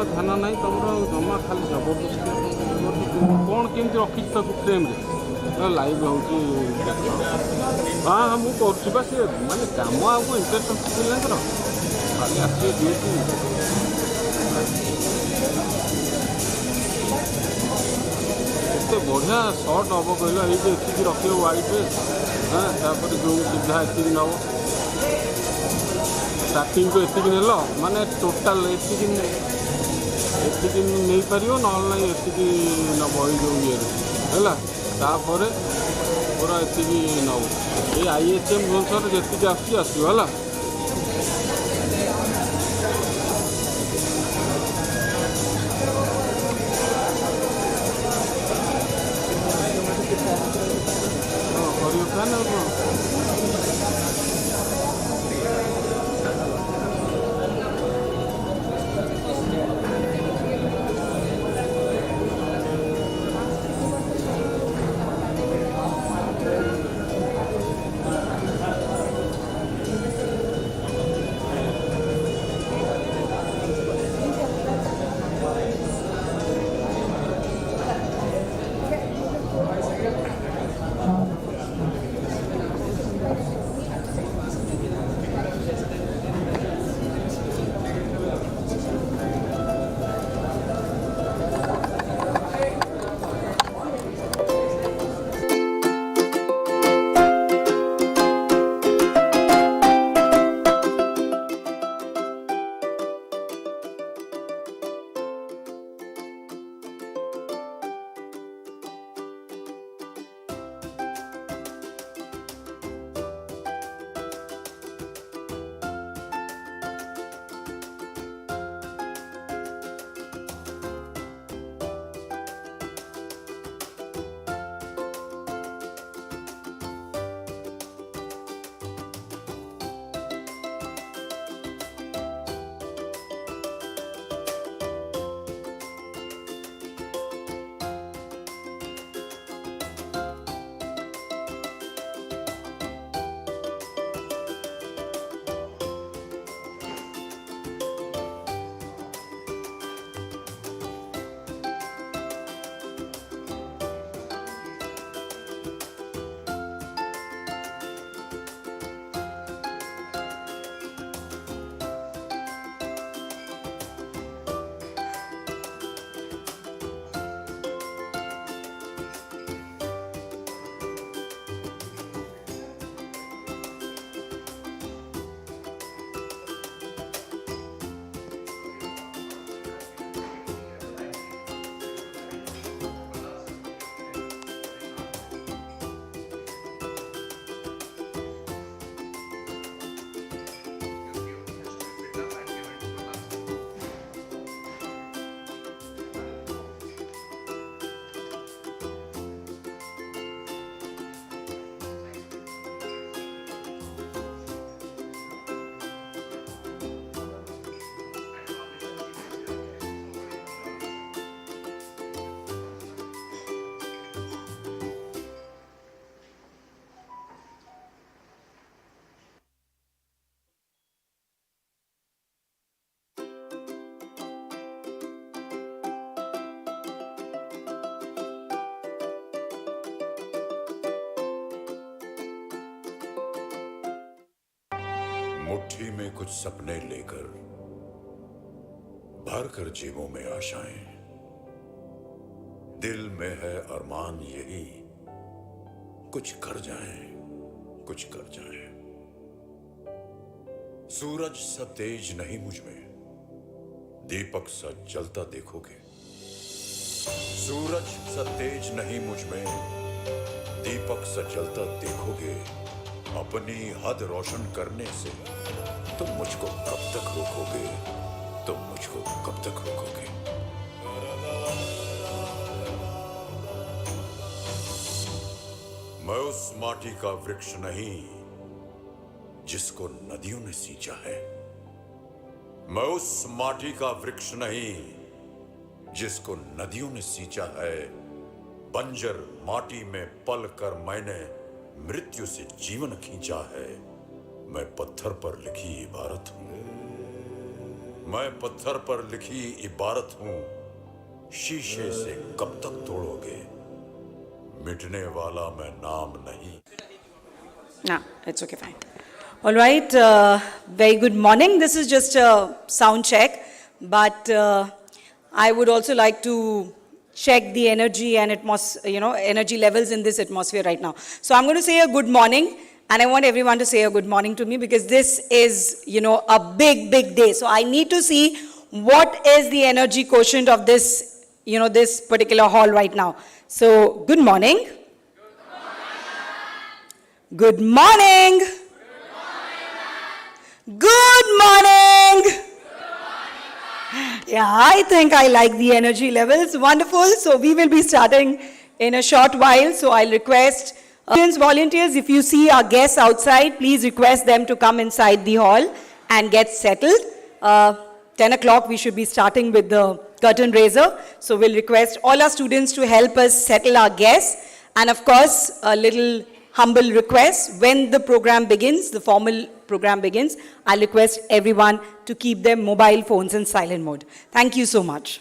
ध्यान ना तुम जमा खाली जबरदस्ती कौन केमती रखी फ्रेम लाइव हूँ हाँ हाँ मुझे कर सी मानने कम आपको इंटरेस्ट स्टूडेंटर खाली आसिए ड्यूटी एत बढ़िया सर्ट हम कहल ये रख व्हाइट हाँ तापर जो सीधा ये नब स्टार्टिंग को ये नेल माने टोटाल ये नहीं पार ना ये नब जो ये है तापर पूरा ये नब ये IHM भुवनेश्वर जी आसो है मुट्ठी में कुछ सपने लेकर भर कर जेबों में आशाएं, दिल में है अरमान यही कुछ कर जाएं, कुछ कर जाएं। सूरज सा तेज नहीं मुझ में, दीपक सा जलता देखोगे। सूरज सा तेज नहीं मुझ में, दीपक सा जलता देखोगे। अपनी हद रोशन करने से तुम मुझको कब तक रोकोगे, तुम मुझको कब तक रोकोगे। मैं उस माटी का वृक्ष नहीं जिसको नदियों ने सींचा है। मैं उस माटी का वृक्ष नहीं जिसको नदियों ने सींचा है। बंजर माटी में पल कर मैंने मृत्यु से जीवन खींचा है। मैं पत्थर पर लिखी इबारत हूं। मैं पत्थर पर लिखी इबारत हूं, शीशे से कब तक तोड़ोगे, मिटने वाला मैं नाम नहीं. No, it's okay, fine. All right, very good morning. This is just a sound check, but I would also like to check the energy and energy levels in this atmosphere right now. So I'm going to say a good morning, and I want everyone to say a good morning to me because this is, a big, big day. So I need to see what is the energy quotient of this, this particular hall right now. So good morning. Good morning. Good morning. Yeah, I think I like the energy levels. Wonderful. So we will be starting in a short while. So I'll request students, volunteers, if you see our guests outside, please request them to come inside the hall and get settled. 10 o'clock we should be starting with the curtain raiser. So we'll request all our students to help us settle our guests. And of course, a little humble request, when the program begins, the formal program begins, I'll request everyone to keep their mobile phones in silent mode. Thank you so much.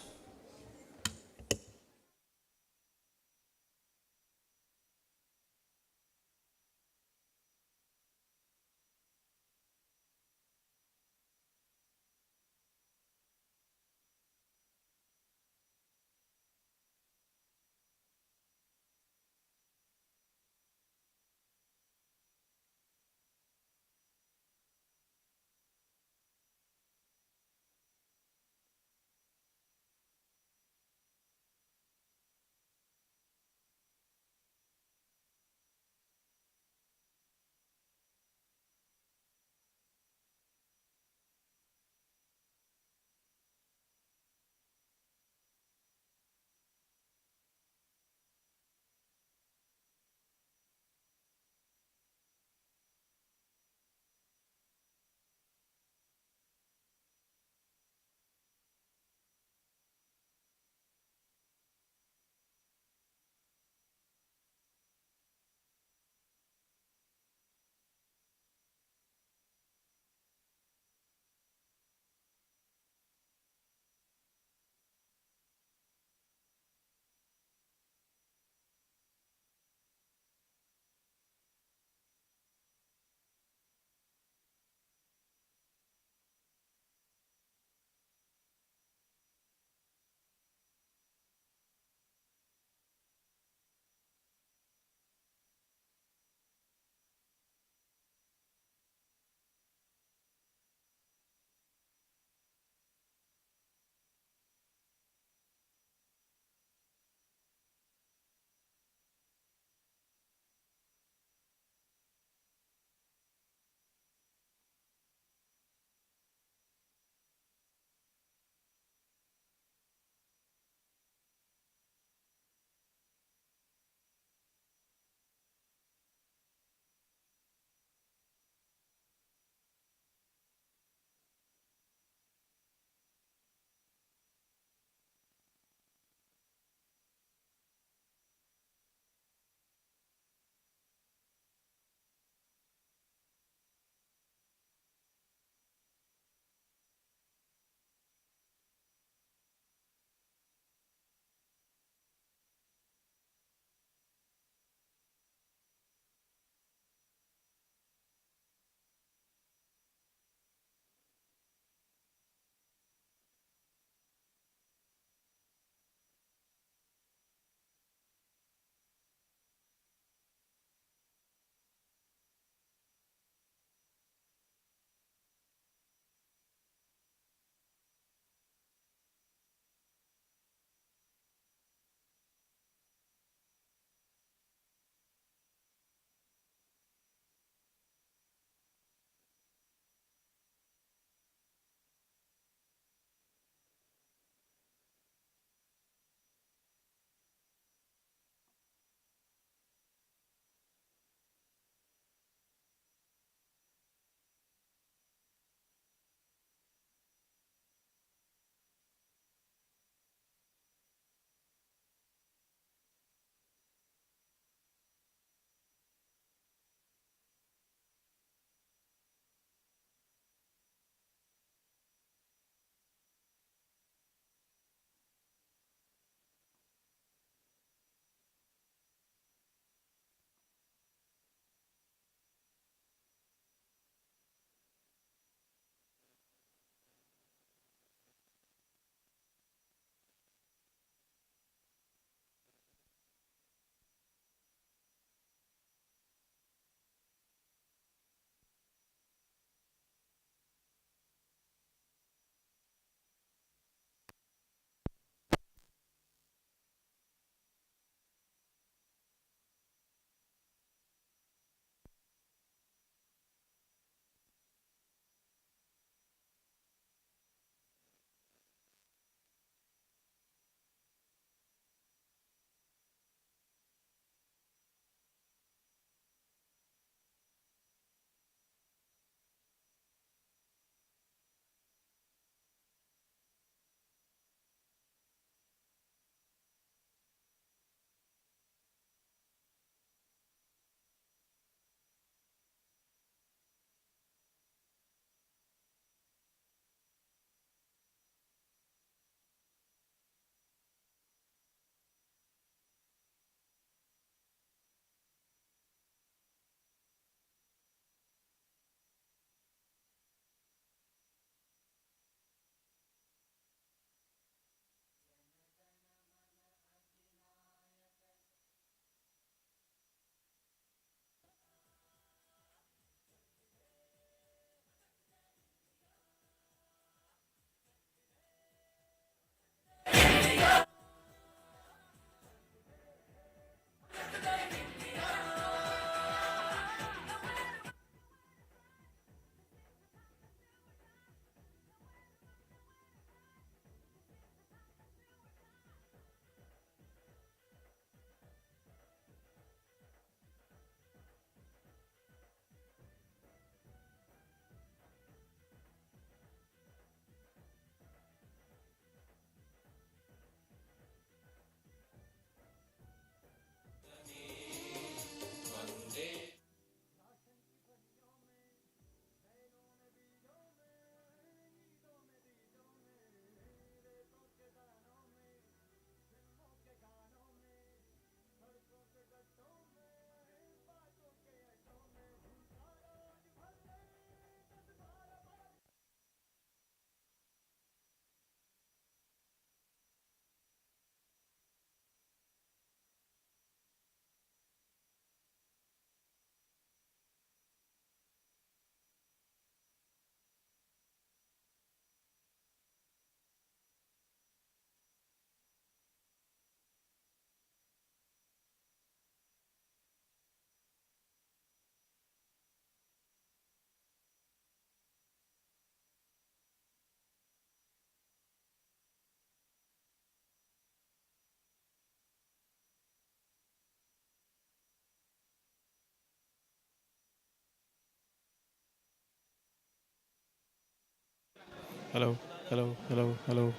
hello, hello, hello, hello.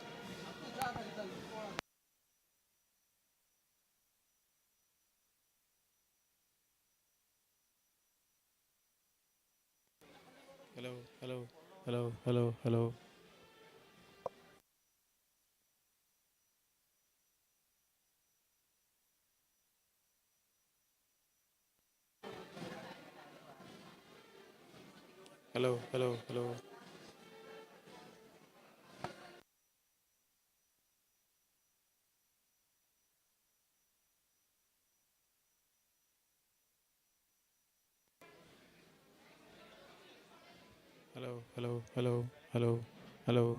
Hello, hello, hello, hello, hello. Hello, hello, hello. Hello, hello, hello, hello, hello.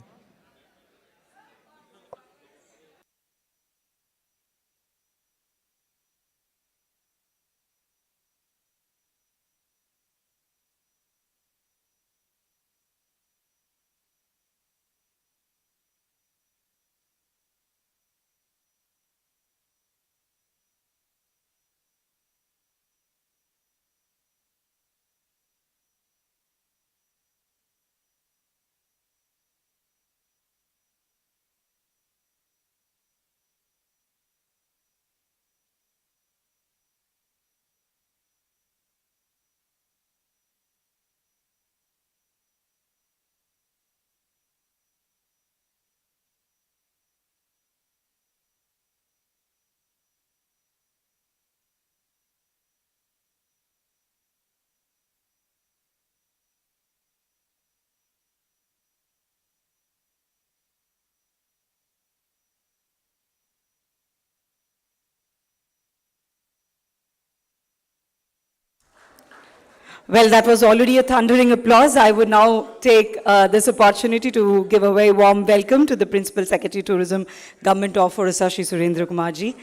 Well, that was already a thundering applause. I would now take this opportunity to give a very warm welcome to the Principal Secretary Tourism, Government of Odisha, Shri Surendra Kumarji.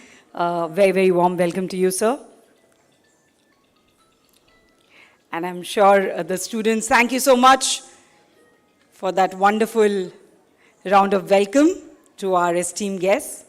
Very, very warm welcome to you, sir. And I'm sure the students, thank you so much for that wonderful round of welcome to our esteemed guests.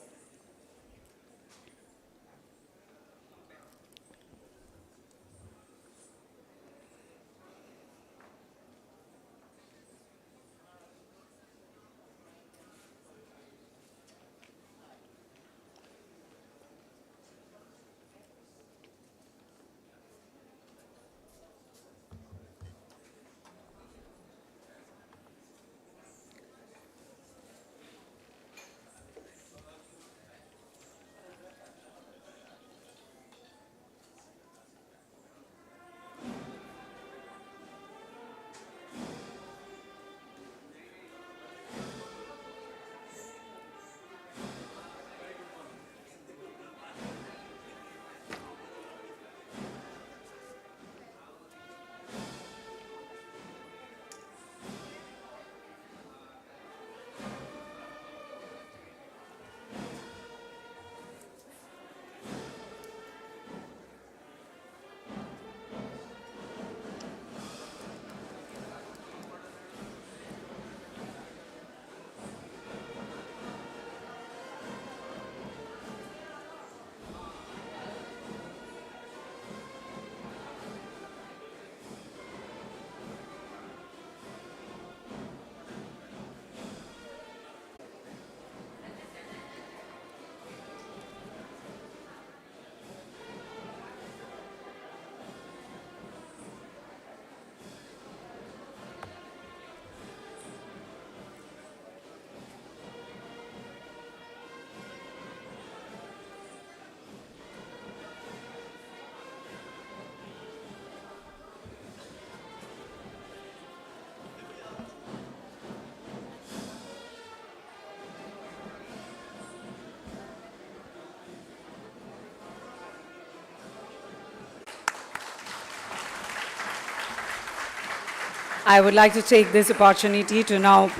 I would like to take this opportunity to now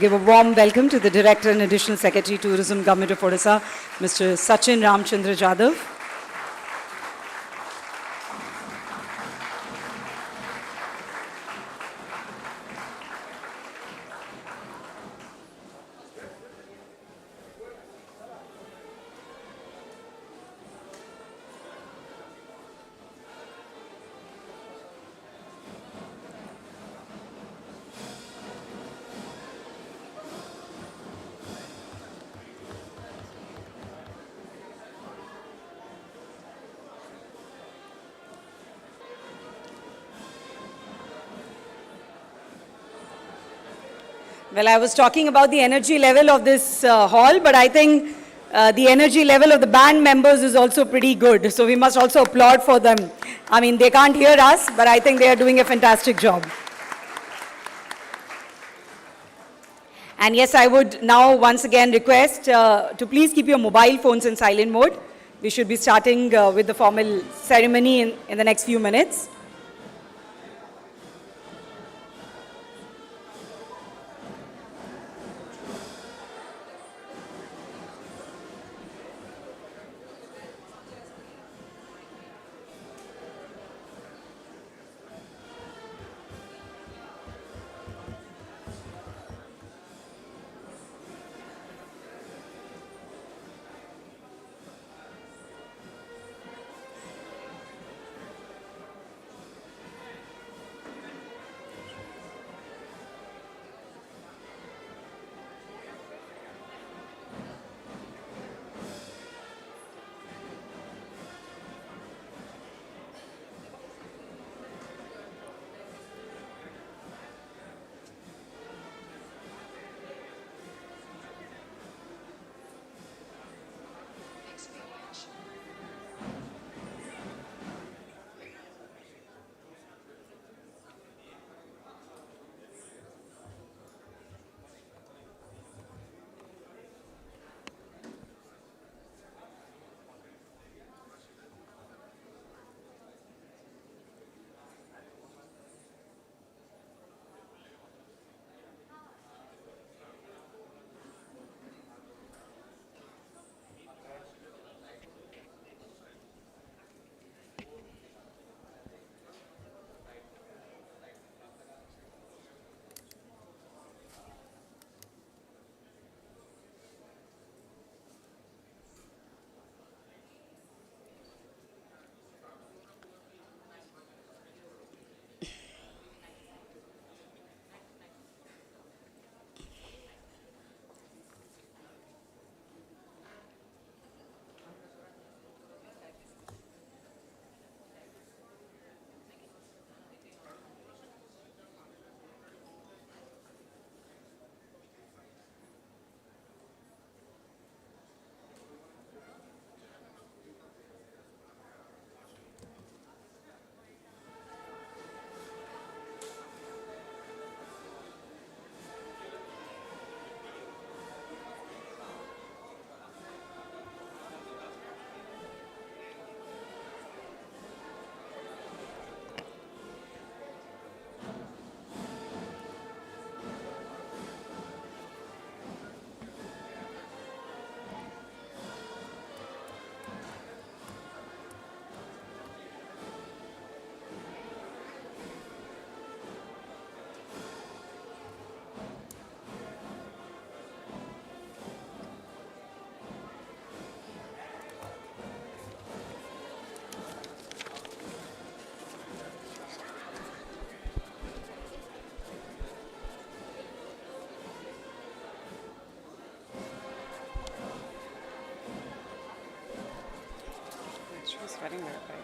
give a warm welcome to the Director and Additional Secretary Tourism, Government of Odisha, Mr. Sachin Ramchandra Jadhav. Well, I was talking about the energy level of this hall, but I think the energy level of the band members is also pretty good. So we must also applaud for them. I mean, they can't hear us, but I think they are doing a fantastic job. And yes, I would now once again request to please keep your mobile phones in silent mode. We should be starting with the formal ceremony in the next few minutes. Sweating there, right?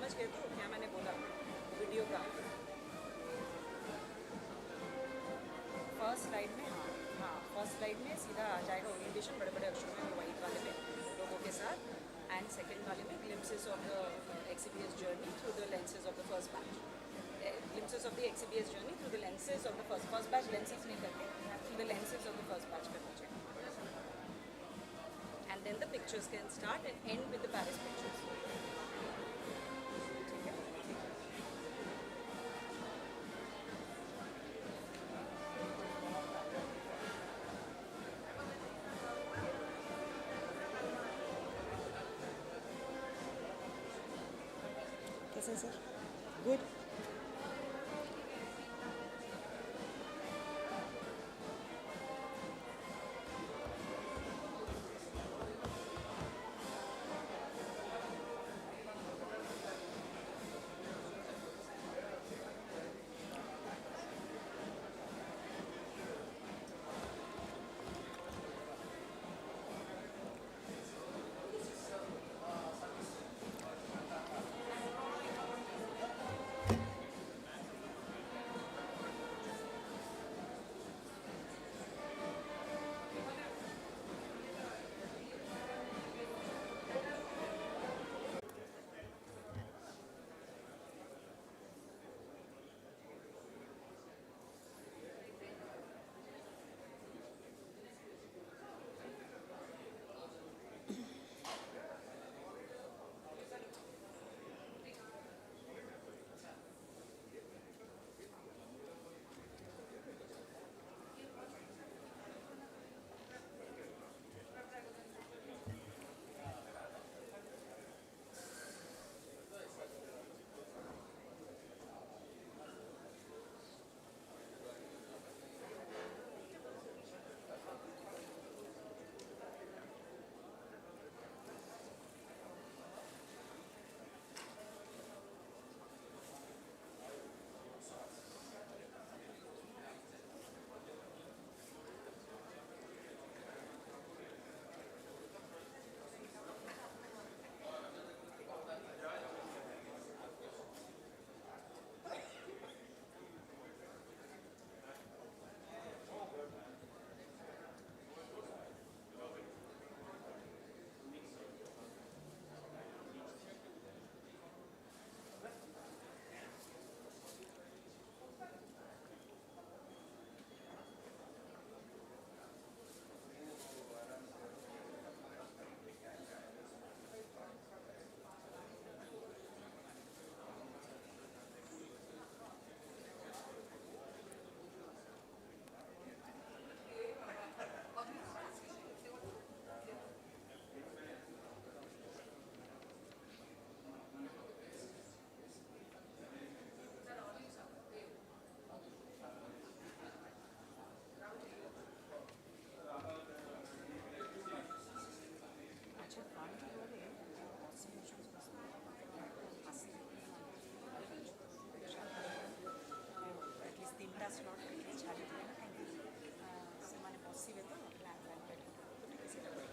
समझ गए तो क्या मैंने बोला video का first slide में हाँ first slide में सीधा आ जाएगा ओरिएंटेशन बड़े बड़े अक्षरों में वाइट वाले में लोगों के साथ एंड सेकेंड वाले में glimpses of the XIBS journey through the lenses of the first batch glimpses of the XIBS journey through the lenses of the first batch lenses नहीं करके through the lenses of the first batch कर दीजिए and then the pictures can start and end with the Paris pictures ठीक है कैसे sir good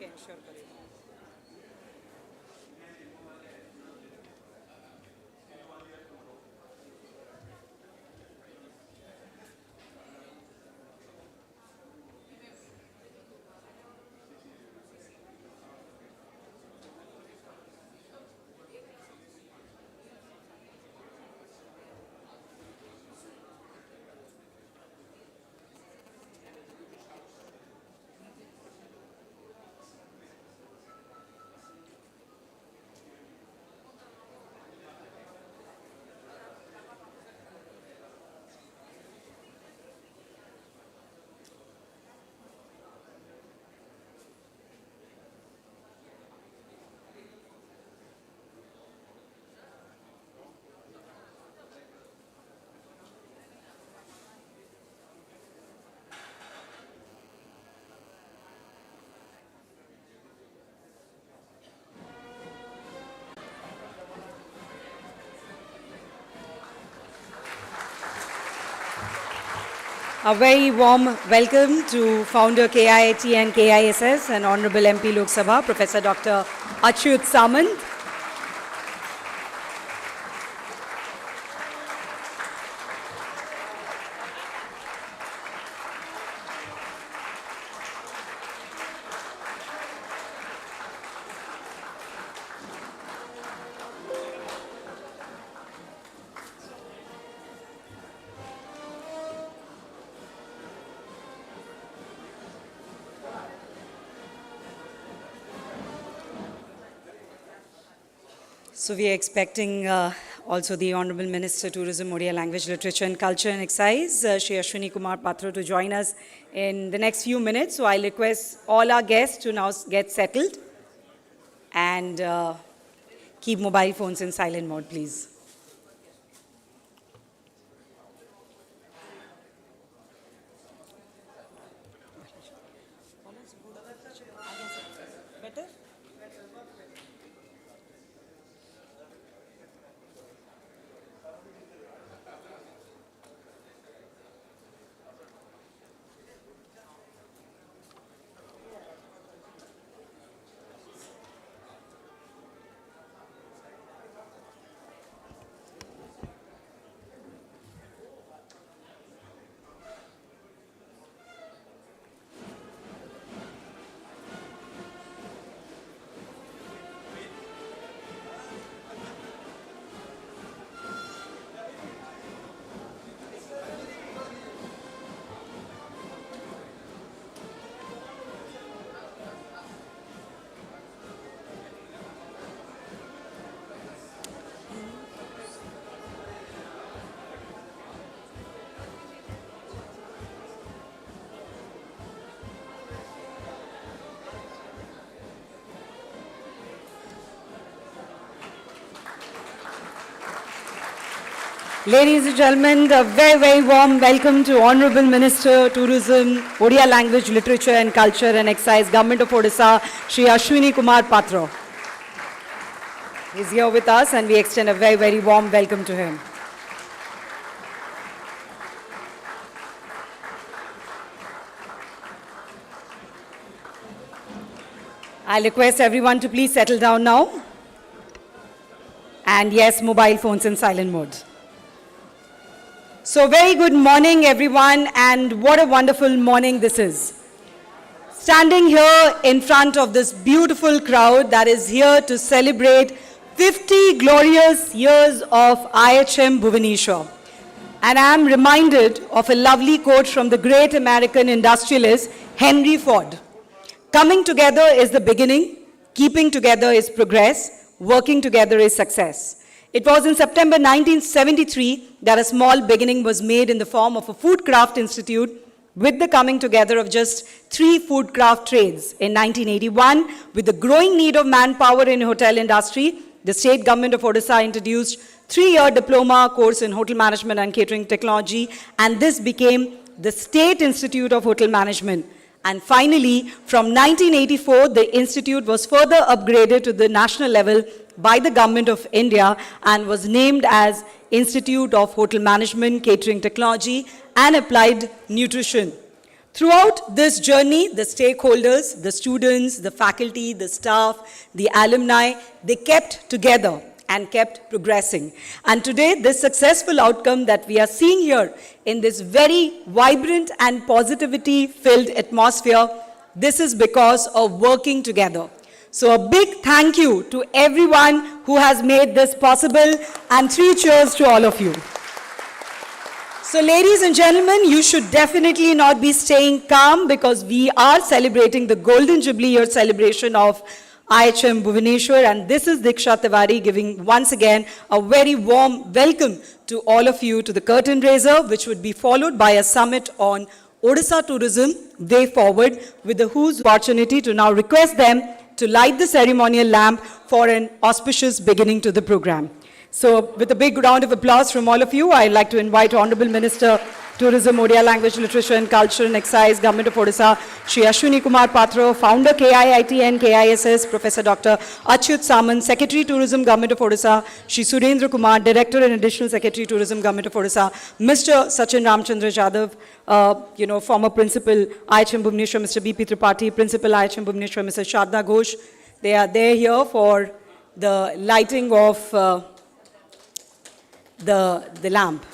ensure करेगा A very warm welcome to founder KIIT and KISS and Honorable MP Lok Sabha, Professor Dr. Achyut Samant. So we are expecting also the Honorable Minister Tourism, Odia Language, Literature and Culture and Excise, Shri Ashwini Kumar Patra, to join us in the next few minutes. So I'll request all our guests to now get settled and keep mobile phones in silent mode, please. Ladies and gentlemen, a very, very warm welcome to Honorable Minister, Tourism, Odia Language, Literature and Culture and Excise, Government of Odisha, Shri Ashwini Kumar Patra. He's here with us and we extend a very, very warm welcome to him. I'll request everyone to please settle down now. And yes, mobile phones in silent mode. So very good morning, everyone, and what a wonderful morning this is. Standing here in front of this beautiful crowd that is here to celebrate 50 glorious years of IHM Bhubaneswar. And I am reminded of a lovely quote from the great American industrialist Henry Ford. Coming together is the beginning, keeping together is progress, working together is success. It was in September 1973 that a small beginning was made in the form of a food craft institute with the coming together of just 3 food craft trades. In 1981, with the growing need of manpower in hotel industry, the state government of Odisha introduced 3-year diploma course in hotel management and catering technology, and this became the State Institute of Hotel Management. And finally, from 1984, the institute was further upgraded to the national level by the Government of India and was named as Institute of Hotel Management, Catering Technology and Applied Nutrition. Throughout this journey, the stakeholders, the students, the faculty, the staff, the alumni, they kept together and kept progressing. And today, this successful outcome that we are seeing here in this very vibrant and positivity-filled atmosphere, this is because of working together. So a big thank you to everyone who has made this possible, and 3 cheers to all of you. So ladies and gentlemen, you should definitely not be staying calm because we are celebrating the Golden Jubilee Year celebration of IHM Bhubaneswar, and this is Diksha Tiwari giving once again a very warm welcome to all of you to the curtain raiser, which would be followed by a summit on Odisha Tourism Way Forward, with the who's opportunity to now request them to light the ceremonial lamp for an auspicious beginning to the program. So with a big round of applause from all of you, I'd like to invite Honorable Minister, Tourism, Odia Language, Literature and Culture and Excise, Government of Odisha, Shri Ashwini Kumar Patra, Founder KIIT and KISS, Professor Dr. Achyut Samant, Secretary Tourism, Government of Odisha, Shri Surendra Kumar, Director and Additional Secretary Tourism, Government of Odisha, Mr. Sachin Ramchandra Jadhav, former Principal IHM Bhubaneswar, Mr. BP Tripathi, Principal IHM Bhubaneswar, Mr. Shadna Ghosh. They are there here for the lighting of the lamp.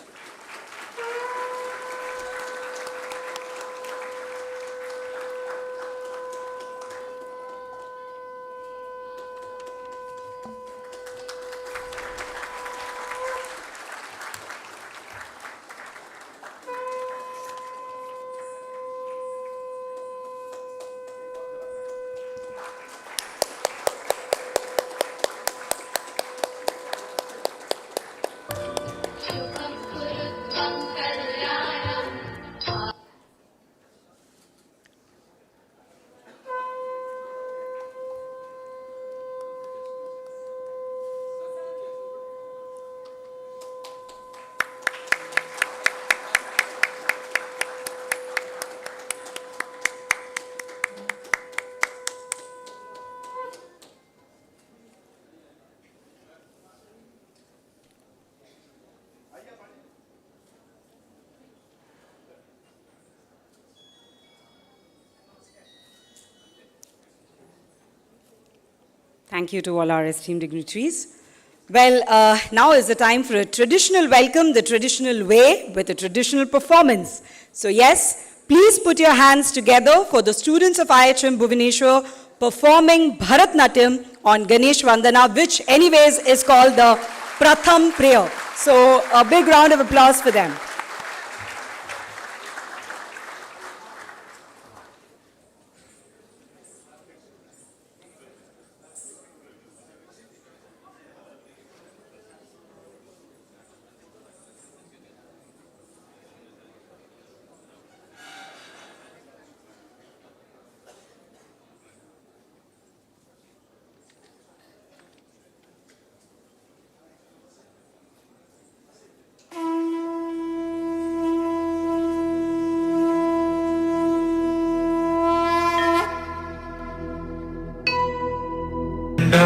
Thank you to all our esteemed dignitaries. Well, now is the time for a traditional welcome, the traditional way, with a traditional performance. So yes, please put your hands together for the students of IHM Bhubaneswar performing Bharatnatyam on Ganesh Vandana, which anyways is called the Pratham prayer. So a big round of applause for them.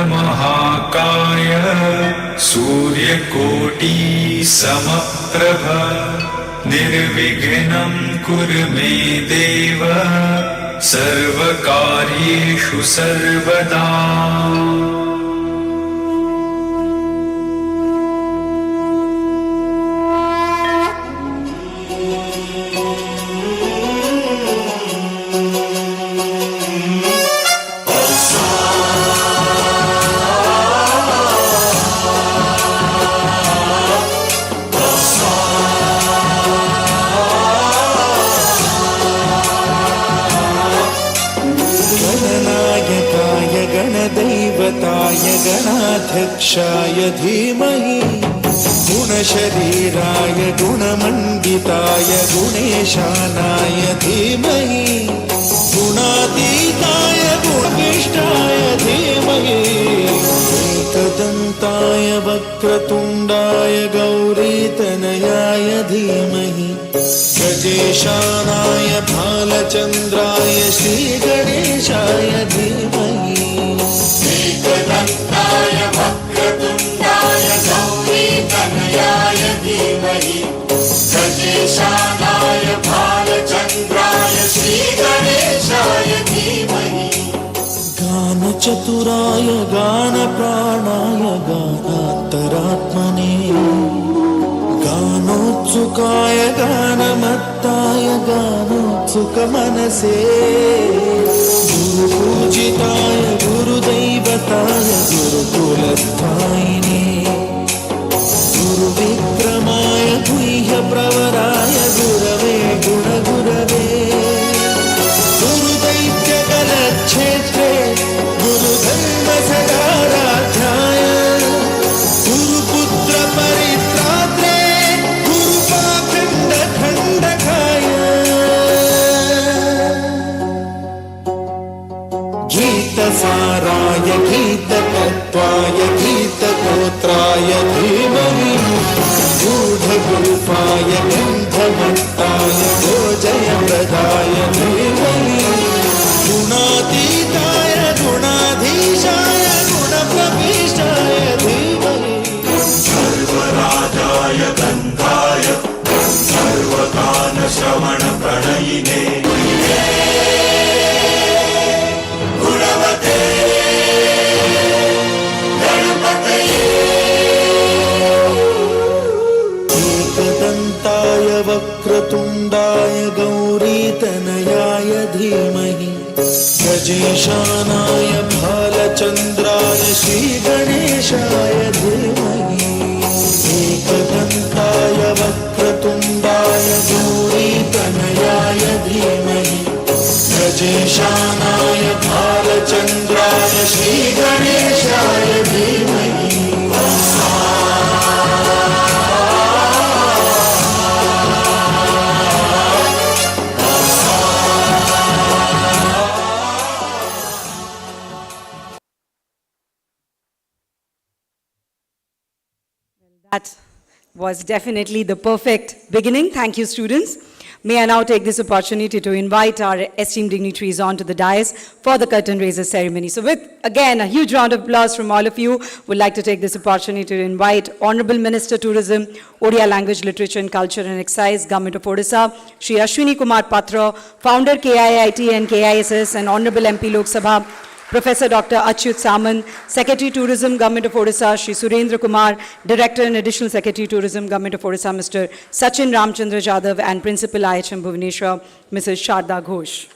महाकाय सूर्यकोटि समप्रभ निर्विघ्नं कुरु मे देव सर्वकार्येषु सर्वदा। गणाध्यक्षाय धीमहि गुणशरीराय गुणमण्डिताय गुणेशानाय धीमहि गुणातीताय गुणविष्टाय धीमहि एकदन्ताय वक्रतुण्डाय गौरीतनयाय धीमहि गजेशानाय भालचन्द्राय श्रीगणेशाय धीमहि एकदन्ताय वक्रतुण्डाय गौरीतनयाय धीमहि गजेशानाय भालचन्द्राय श्रीगणेशाय धीमहि गानचतुराय गानप्राणाय गानान्तरात्मने गानोत्सुकाय गानमत्ताय गानोत्सुकमनसे गुरुपूजिताय गुरुदैवताय गुरुकुलस्थायिने गुरुविक्रमाय गुह्यप्रवराय गुरवे गुणगुरवे गुरुदैत्यकलक्षेत्रे गुरुधर्मसदाराध्याय गुरुपुत्रपरित्रात्रे गुरुपाखण्डखण्डकाय गीतसाराय गीततत्त्वाय गीतगोत्राय धीमहि गूढगुल्फाय गन्धमट्टाय गोजयप्रदाय धीमहि गुणातीताय गुणाधीशाय गुणप्रविष्टाय धीमहि सर्वराजाय गन्धाय सर्वगानश्रवणप्रणयिने गुणवते गणपतये एकदन्ताय वक्रतुण्डाय गौरीतनयाय धीमहि गजेशानाय भालचन्द्राय श्रीगणेशाय धीमहि एकदन्ताय वक्रतुण्डाय गौरीतनयाय धीमहि गजेशानाय भालचन्द्राय श्रीगणेशाय धीमहि That was definitely the perfect beginning. Thank you, students. May I now take this opportunity to invite our esteemed dignitaries onto the dais for the curtain raiser ceremony. So with, again, a huge round of applause from all of you, would like to take this opportunity to invite Honorable Minister Tourism, Odia Language, Literature and Culture and Excise, Government of Odisha, Shri Ashwini Kumar Patra, Founder KIIT and KISS, and Honorable MP Lok Sabha, Professor Dr. Achyut Samant, Secretary Tourism, Government of Odisha, Shri Surendra Kumar, Director and Additional Secretary Tourism, Government of Odisha, Mr. Sachin Ramchandra Jadhav, and Principal IHM Bhubaneswar, Mrs. Sharda Ghosh.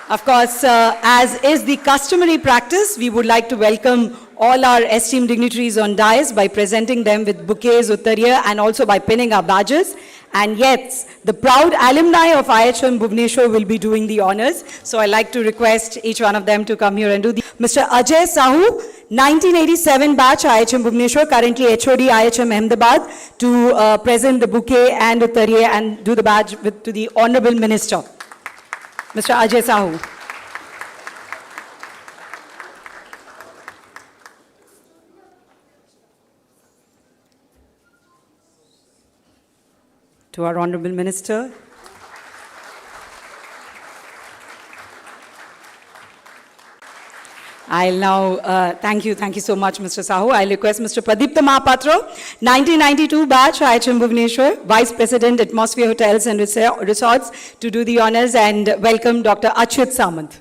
Of course, as is the customary practice, we would like to welcome all our esteemed dignitaries on dais by presenting them with bouquets, uttariya, and also by pinning our badges. And yes, the proud alumni of IHM Bhubaneswar will be doing the honors. So I'd like to request each one of them to come here and do the... Mr. Ajay Sahu, 1987 batch IHM Bhubaneswar, currently HOD IHM Ahmedabad, to present the bouquet and uttariya and do the badge to the Honorable Minister. Mr. Ajay Sahu. To our Honorable Minister. I'll now, thank you so much, Mr. Sahu. I'll request Mr. Pradipta Mahapatra, 1992 batch, IHM Bhubaneswar, Vice President, Atmosphere Hotels and Resorts, to do the honors and welcome Dr. Achyut Samant.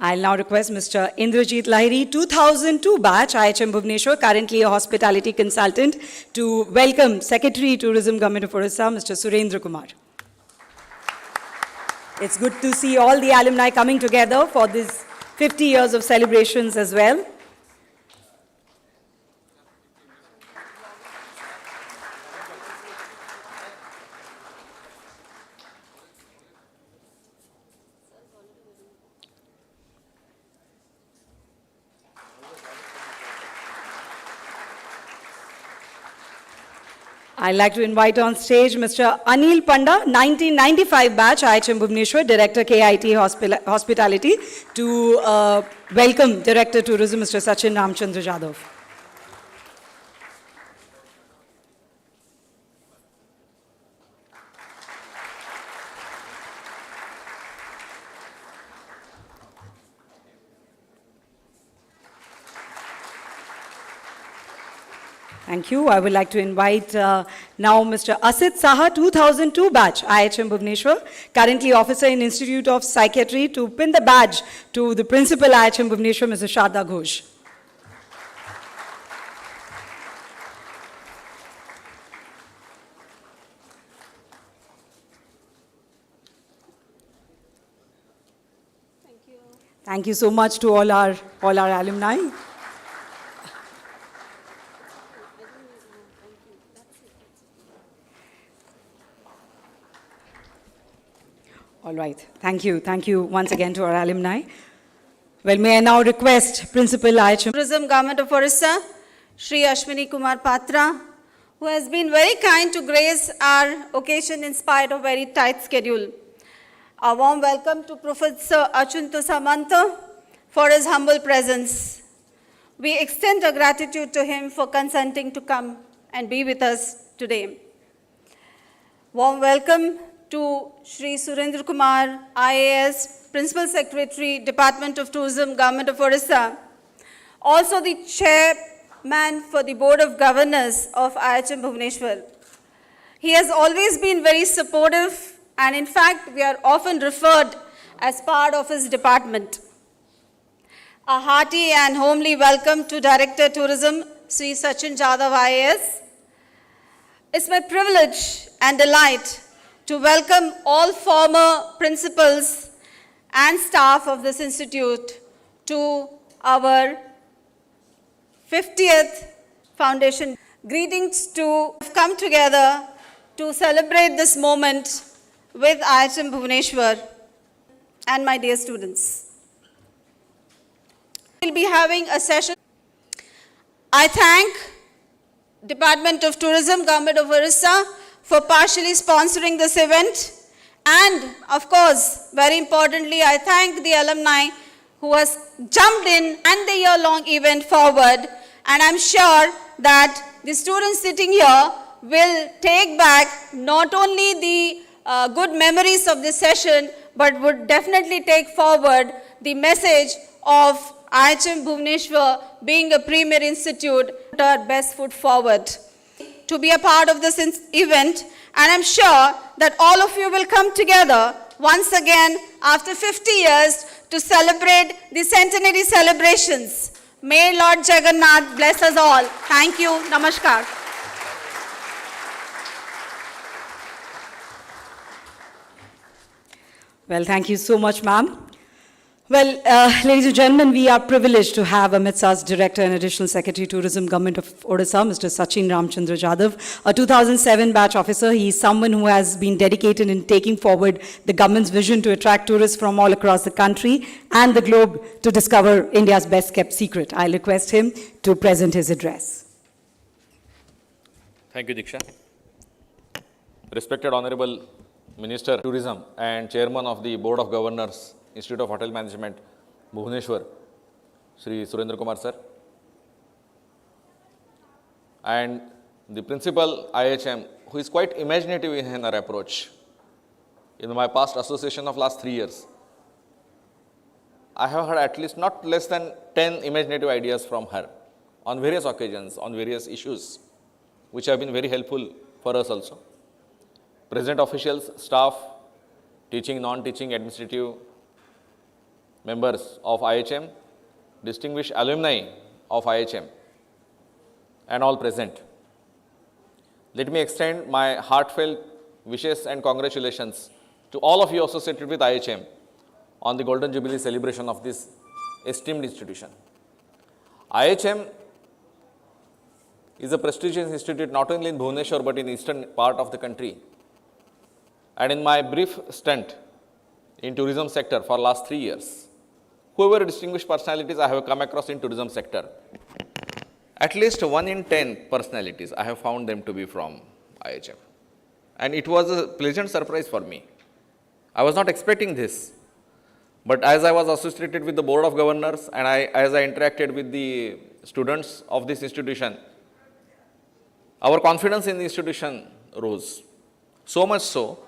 I'll now request Mr. Indrajit Lahiri, 2002 batch, IHM Bhubaneswar, currently a hospitality consultant, to welcome Secretary Tourism, Government of Odisha, Mr. Surendra Kumar. It's good to see all the alumni coming together for this 50 years of celebrations as well. I'd like to invite on stage Mr. Anil Panda, 1995 batch, IHM Bhubaneswar, Director KIT Hospitality, to welcome Director Tourism, Mr. Sachin Ramchandra Jadhav. Thank you. I would like to invite now Mr. Asit Saha, 2002 batch, IHM Bhubaneswar, currently Officer in Institute of Psychiatry, to pin the badge to the Principal IHM Bhubaneswar, Mrs. Sharda Ghosh. Thank you so much to all our alumni. All right. Thank you. Thank you once again to our alumni. Well, may I now request Principal IHM Tourism, Government of Odisha, Shri Ashwini Kumar Patra, who has been very kind to grace our occasion in spite of very tight schedule. A warm welcome to Professor Achyut Samant for his humble presence. We extend our gratitude to him for consenting to come and be with us today. Warm welcome to Shri Surendra Kumar, IAS, Principal Secretary, Department of Tourism, Government of Odisha. Also the Chairman for the Board of Governors of IHM Bhubaneswar. He has always been very supportive, and in fact, we are often referred as part of his department. A hearty and homely welcome to Director Tourism, Sri Sachin Jadhav, IAS. It's my privilege and delight to welcome all former principals and staff of this institute to our 50th foundation. Greetings to have come together to celebrate this moment with IHM Bhubaneswar and my dear students. We'll be having a session. I thank Department of Tourism, Government of Odisha, for partially sponsoring this event. And of course, very importantly, I thank the alumni who has jumped in and the year-long event forward. And I'm sure that the students sitting here will take back not only the good memories of this session, but would definitely take forward the message of IHM Bhubaneswar being a premier institute, put our best foot forward to be a part of this event, and I'm sure that all of you will come together once again after 50 years to celebrate the centenary celebrations. May Lord Jagannath bless us all. Thank you. Namaskar. Well, thank you so much, ma'am. Well, ladies and gentlemen, we are privileged to have amidst us Director and Additional Secretary Tourism, Government of Odisha, Mr. Sachin Ramchandra Jadhav, a 2007 batch officer. He is someone who has been dedicated in taking forward the government's vision to attract tourists from all across the country and the globe to discover India's best kept secret. I'll request him to present his address. Thank you, Diksha. Respected Honorable Minister of Tourism and Chairman of the Board of Governors, Institute of Hotel Management, Bhubaneswar, Shri Surendra Kumar sir, and the Principal IHM, who is quite imaginative in her approach. In my past association of last 3 years, I have heard at least not less than 10 imaginative ideas from her on various occasions, on various issues, which have been very helpful for us also. Present officials, staff, teaching, non-teaching, administrative members of IHM, distinguished alumni of IHM, and all present. Let me extend my heartfelt wishes and congratulations to all of you associated with IHM on the Golden Jubilee celebration of this esteemed institution. IHM is a prestigious institute not only in Bhubaneswar but in eastern part of the country. And in my brief stint in tourism sector for last 3 years, whoever distinguished personalities I have come across in tourism sector, at least 1 in 10 personalities I have found them to be from IHM. And it was a pleasant surprise for me. I was not expecting this. But as I was associated with the Board of Governors and as I interacted with the students of this institution, our confidence in the institution rose. So much so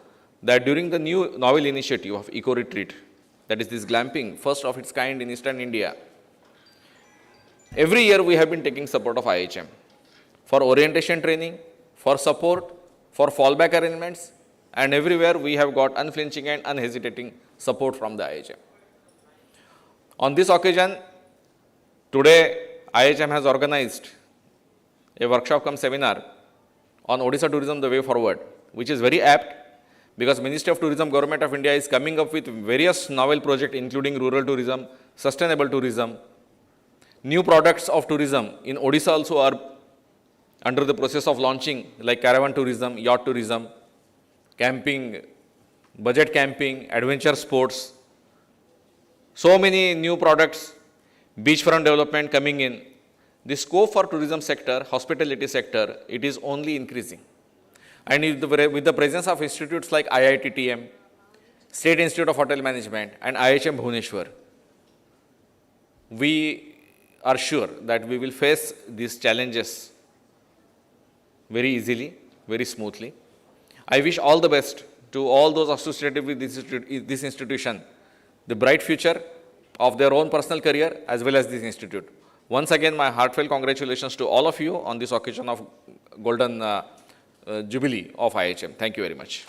that during the new novel initiative of Eco Retreat, that is this glamping, first of its kind in Eastern India, every year we have been taking support of IHM for orientation training, for support, for fallback arrangements, and everywhere we have got unflinching and unhesitating support from the IHM. On this occasion, today IHM has organized a workshop cum seminar on Odisha Tourism, the way forward, which is very apt because Ministry of Tourism, Government of India is coming up with various novel projects including rural tourism, sustainable tourism. New products of tourism in Odisha also are under the process of launching, like caravan tourism, yacht tourism, camping, budget camping, adventure sports. So many new products, beachfront development coming in. The scope for tourism sector, hospitality sector, it is only increasing. And with the presence of institutes like IITTM, State Institute of Hotel Management and IHM Bhubaneswar, we are sure that we will face these challenges very easily, very smoothly. I wish all the best to all those associated with this institution, the bright future of their own personal career as well as this institute. Once again, my heartfelt congratulations to all of you on this occasion of Golden Jubilee of IHM. Thank you very much.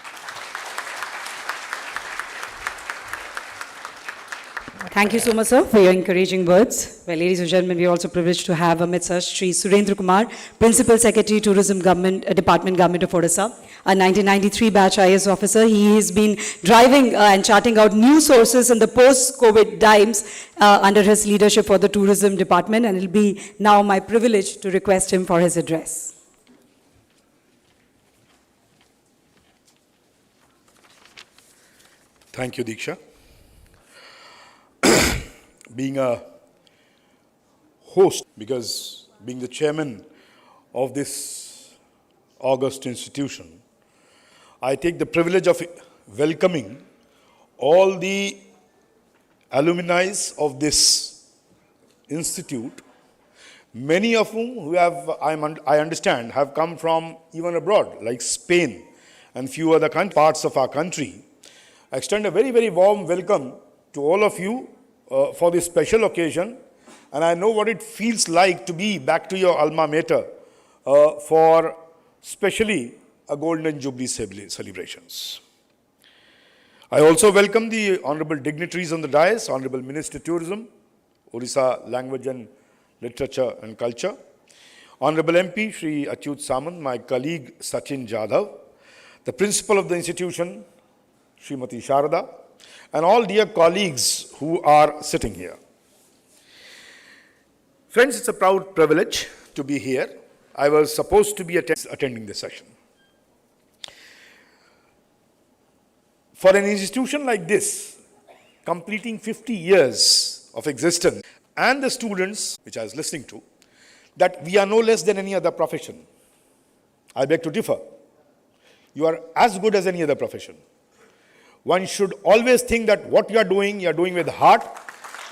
Thank you so much, sir, for your encouraging words. Well, ladies and gentlemen, we are also privileged to have amidst us Shri Surendra Kumar, Principal Secretary, Tourism Department, Government of Odisha, a 1993 batch IAS officer. He has been driving and charting out new sources in the post-COVID times under his leadership for the Tourism Department, and it will be now my privilege to request him for his address. Thank you, Diksha. Being a host, because being the chairman of this august institution, I take the privilege of welcoming all the alumni of this institute, many of whom I understand have come from even abroad, like Spain and few other parts of our country. I extend a very, very warm welcome to all of you for this special occasion, and I know what it feels like to be back to your alma mater for specially a Golden Jubilee celebrations. I also welcome the honorable dignitaries on the dais, Honorable Minister Tourism, Odisha Language and Literature and Culture, Honorable MP Shri Achyut Samant, my colleague Sachin Jadhav, the principal of the institution, Srimati Sharada, and all dear colleagues who are sitting here. Friends, it's a proud privilege to be here. I was supposed to be attending this session. For an institution like this, completing 50 years of existence, and the students which I was listening to, that we are no less than any other profession. I beg to differ. You are as good as any other profession. One should always think that what you are doing with heart,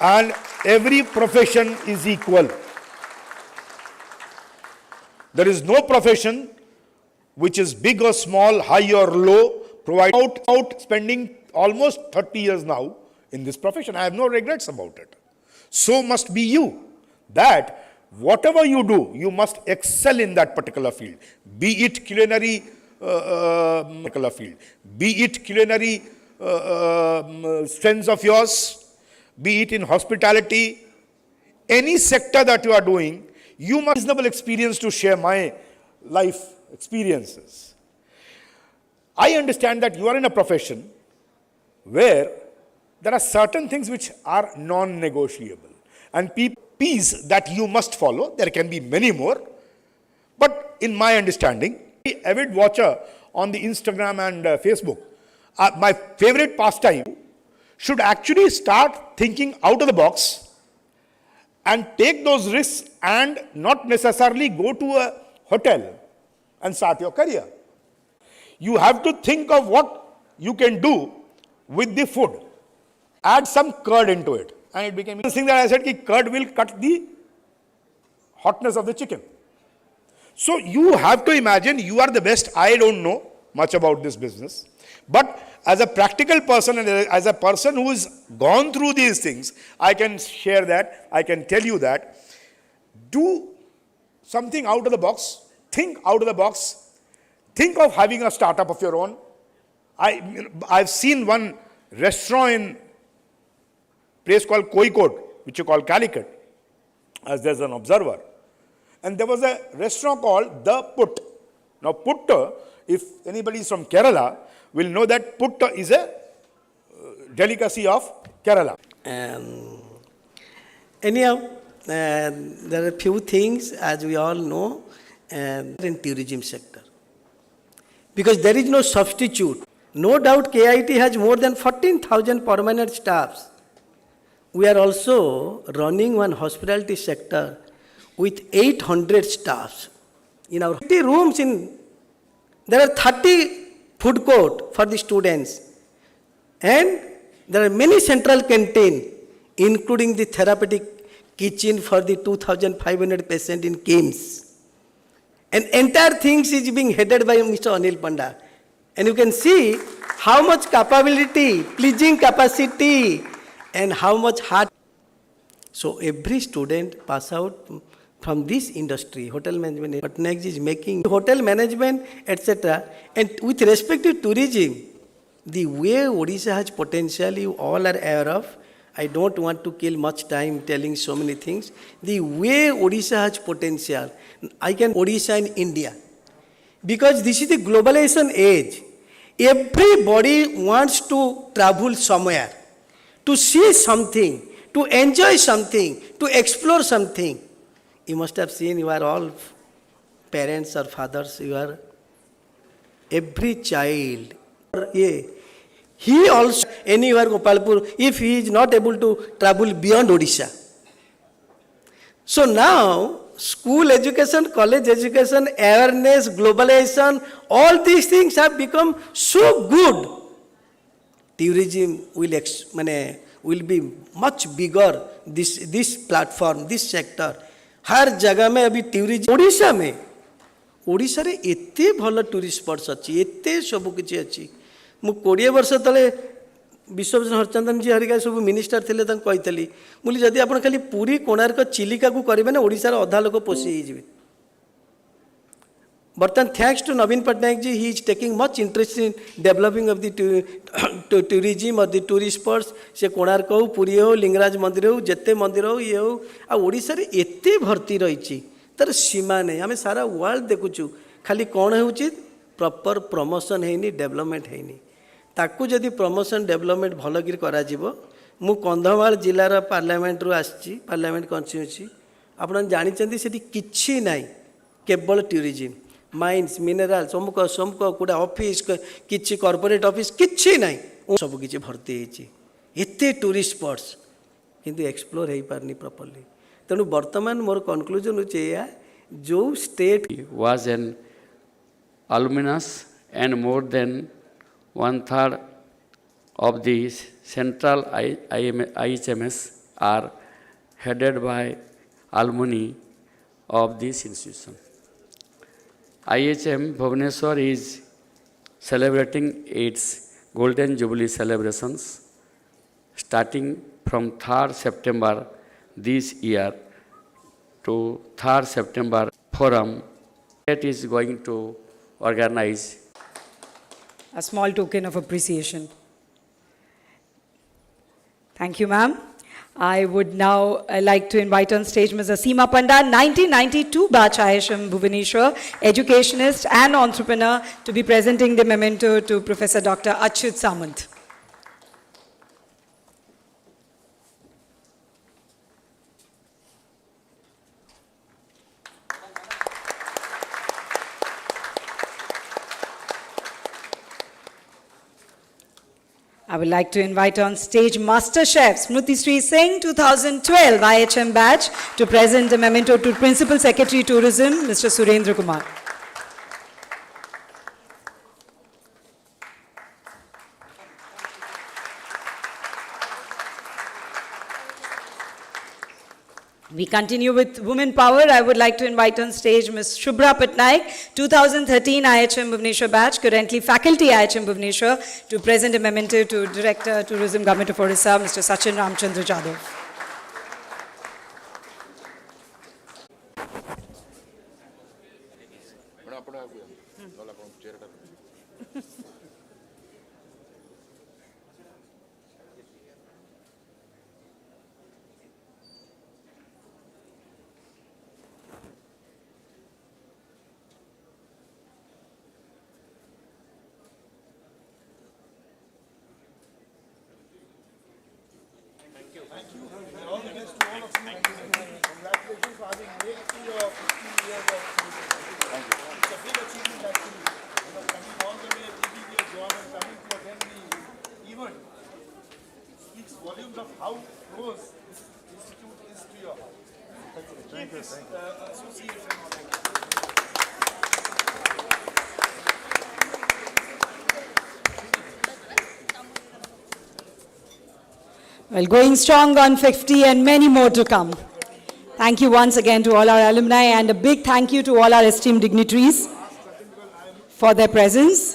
and every profession is equal. There is no profession which is big or small, high or low, out spending almost 30 years now in this profession. I have no regrets about it. So must be you, that whatever you do, you must excel in that particular field. Be it culinary particular field, be it culinary strengths of yours, be it in hospitality, any sector that you are doing, you must have reasonable experience to share my life experiences. I understand that you are in a profession where there are certain things which are non-negotiable and P's that you must follow. There can be many more, but in my understanding, avid watcher on the Instagram and Facebook, my favorite pastime should actually start thinking out of the box and take those risks and not necessarily go to a hotel and start your career. You have to think of what you can do with the food. Add some curd into it. And it became the thing that I said, that curd will cut the hotness of the chicken. So you have to imagine you are the best. I don't know much about this business. But as a practical person and as a person who has gone through these things, I can share that. I can tell you that. Do something out of the box. Think out of the box. Think of having a startup of your own. I've seen one restaurant in a place called Kozhikode, which you call Calicut, as there's an observer. And there was a restaurant called The Put. Now, Put, if anybody is from Kerala, will know that Put is a delicacy of Kerala. Anyhow, there are few things, as we all know, in tourism sector. Because there is no substitute. No doubt KIT has more than 14,000 permanent staffs. We are also running one hospitality sector with 800 staffs. In our 50 rooms, there are 30 food court for the students. And there are many central canteen, including the therapeutic kitchen for the 2,500 patients in KIMS. And entire things is being headed by Mr. Anil Panda. And you can see how much capability, pleasing capacity, and how much heart. So every student pass out from this industry, hotel management, but next is making hotel management, etc. And with respect to tourism, the way Odisha has potential, you all are aware of. I don't want to kill much time telling so many things. The way Odisha has potential, Odisha in India. Because this is the globalization age. Everybody wants to travel somewhere, to see something, to enjoy something, to explore something. You must have seen, you are all parents or fathers, you are every child. He also, anywhere Gopalpur, if he is not able to travel beyond Odisha. So now, school education, college education, awareness, globalization, all these things have become so good. Tourism will be much bigger, this platform, this sector. हर जगह में अभी tourism Odisha में ओडिशा रे एते भल tourist spots अच्छी एते सब किछि अच्छी मु 20 वर्ष तले विश्वभूषण हरचंदन जी हरिका सब मिनिस्टर थे कही मुझे जदि आप खाली पुरी कोणार्क चिलिका को करेंगे ना ओडिशार अधा लोक पोषी हो बर्तमान thanks to Naveen Patnaik ji he is taking much interest in developing of the tourism और द टूरिस्ट स्पॉट्स से कोणार्क हो पुरी हो लिंगराज मंदिर हो जेते मंदिर हो ये हो आ ओडिशा रे एते भर्ती रही तार सीमा नहीं आम सारा वर्ल्ड देखुचु खाली कौन हो प्रॉपर प्रमोशन है डेवलपमेंट है ताकू जदि प्रमोशन डेवलपमेंट भलकर करा मु कंधमाल जिलार पार्लियामेंट रु आसी पार्लियामेंट कन्स्टिट्यूएंसी आपन जानी से किछि नाई केवल टूरिज्म माइंस मिनरल समुक समुक गोटे ऑफिस किछि कॉर्पोरेट ऑफिस किछि नाई सब किछि भर्ती होइछि एते टूरिस्ट स्पॉट्स किंतु एक्सप्लोर हो पारनी प्रॉपर्ली तेणु वर्तमान मोर कंक्लूजन होचे या जो state was an alumnus and more than 1/3 of the central IHMS are headed by alumni of this institution. IHM Bhubaneswar is celebrating its Golden Jubilee celebrations starting from 3rd September this year to 3rd September forum that is going to organize a small token of appreciation. Thank you, ma'am. I would now like to invite on stage Ms. Asima Panda, 1992 batch IHM Bhubaneswar, educationist and entrepreneur, to be presenting the memento to Professor Dr. Achyut Samant. I would like to invite on stage Master Chef Smriti Sri Singh, 2012 IHM batch, to present a memento to Principal Secretary Tourism, Mr. Surendra Kumar. We continue with women power. I would like to invite on stage Ms. Shubhra Patnaik, 2013 IHM Bhubaneswar batch, currently faculty IHM Bhubaneswar, to present a memento to Director Tourism Government of Odisha, Mr. Sachin Ramchandra Jadhav. Volumes of how close this institute is to your heart. Keep this association. Well, going strong on 50 and many more to come. Thank you once again to all our alumni, and a big thank you to all our esteemed dignitaries for their presence.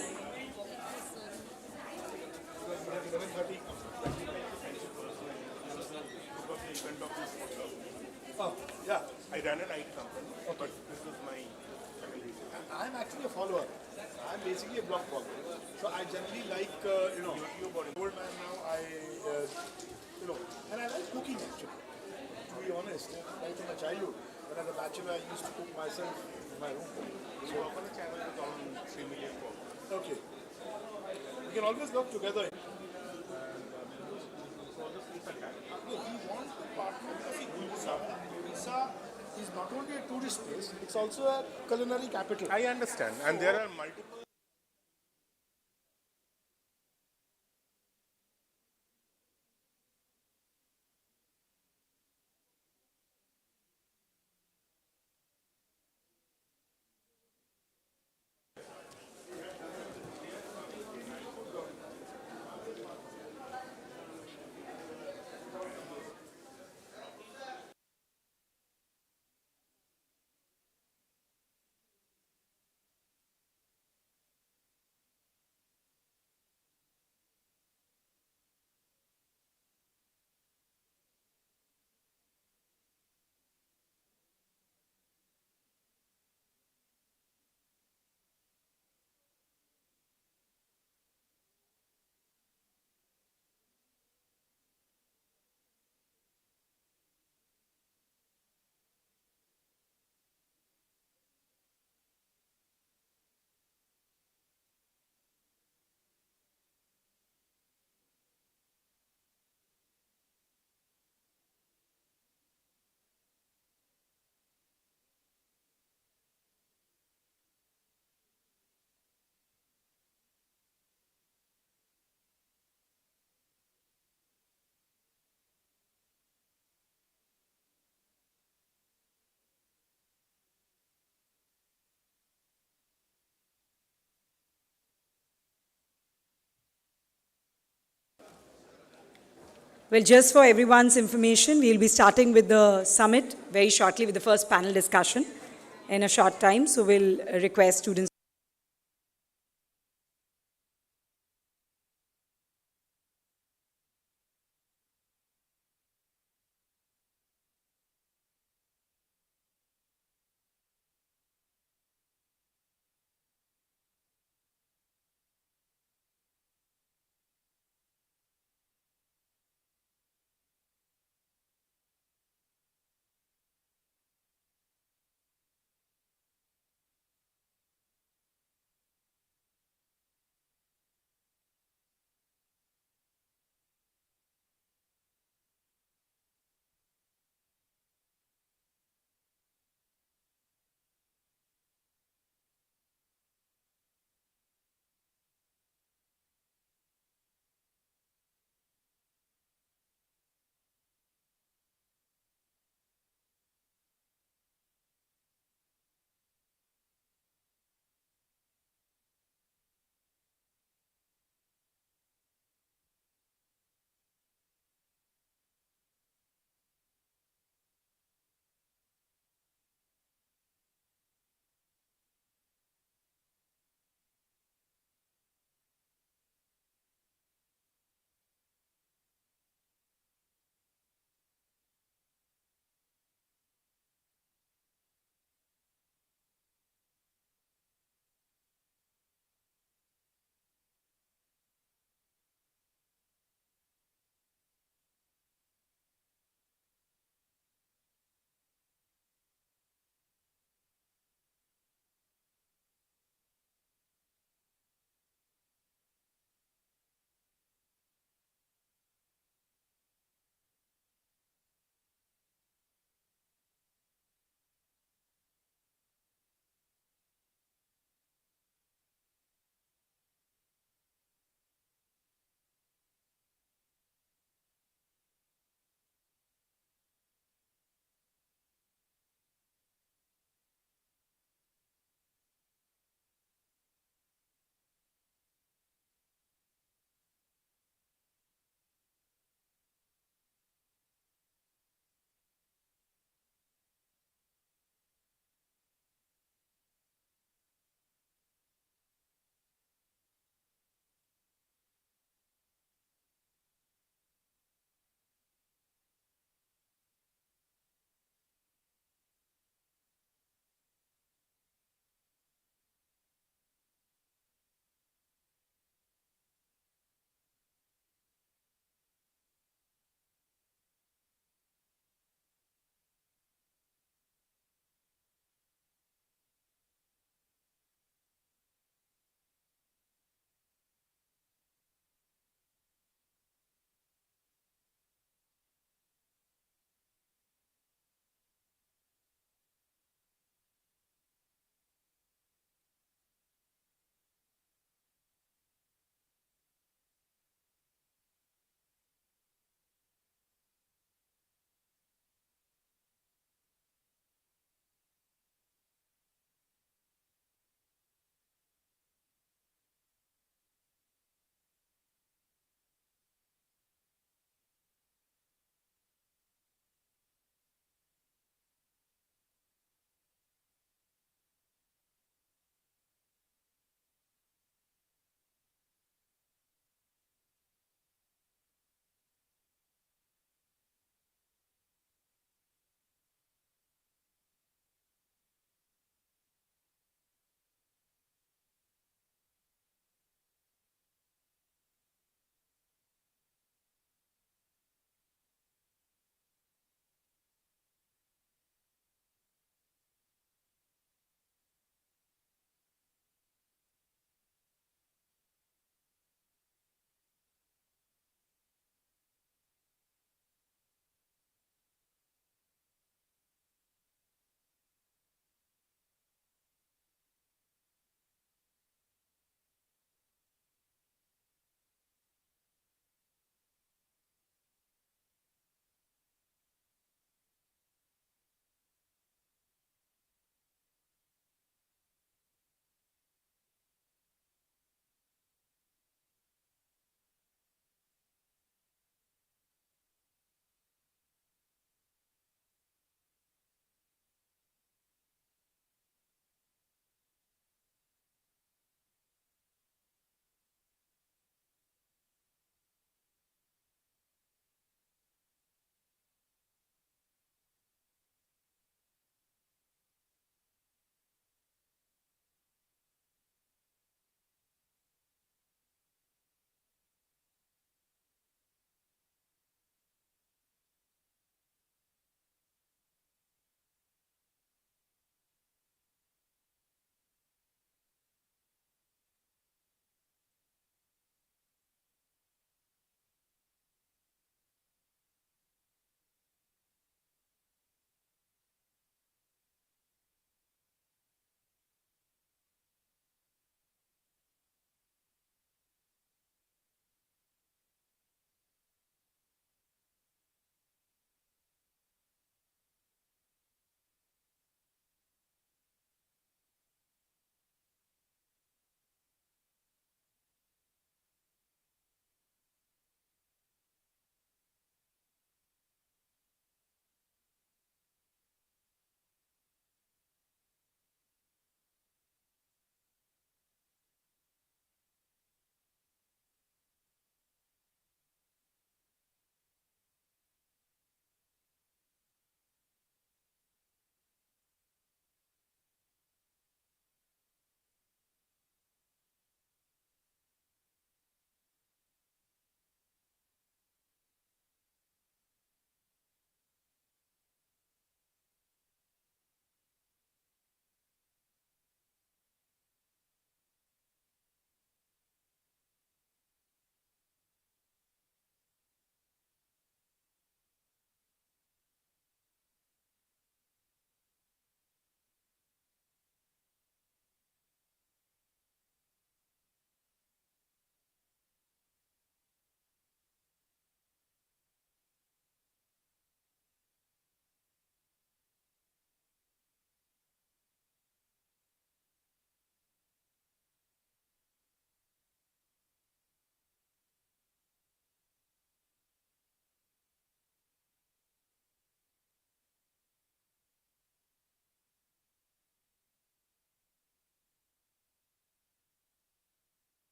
I ran an IT company, but this was my. I'm actually a follower. I'm basically a blog follower. So I generally like, old man now. And I like cooking actually. To be honest, right from my childhood. When I was a bachelor, I used to cook myself in my room. So open a channel with all 3 million. Okay. We can always work together. We want to partner because Odisha is not only a tourist place, it's also a culinary capital. I understand, and there are multiple. Well, just for everyone's information, we'll be starting with the summit very shortly with the first panel discussion in a short time. So we'll request students.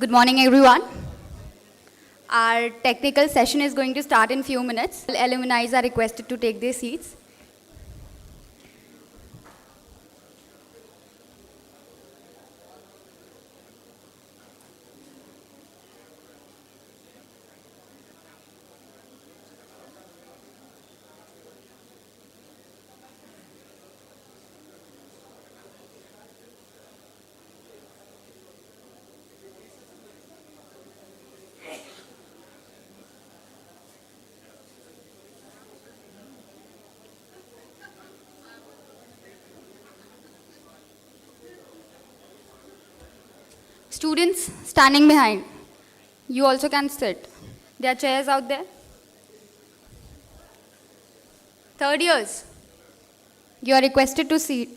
Good morning, everyone. Our technical session is going to start in few minutes. Alumni are requested to take their seats. Students standing behind, you also can sit. There are chairs out there. Third years, you are requested to sit.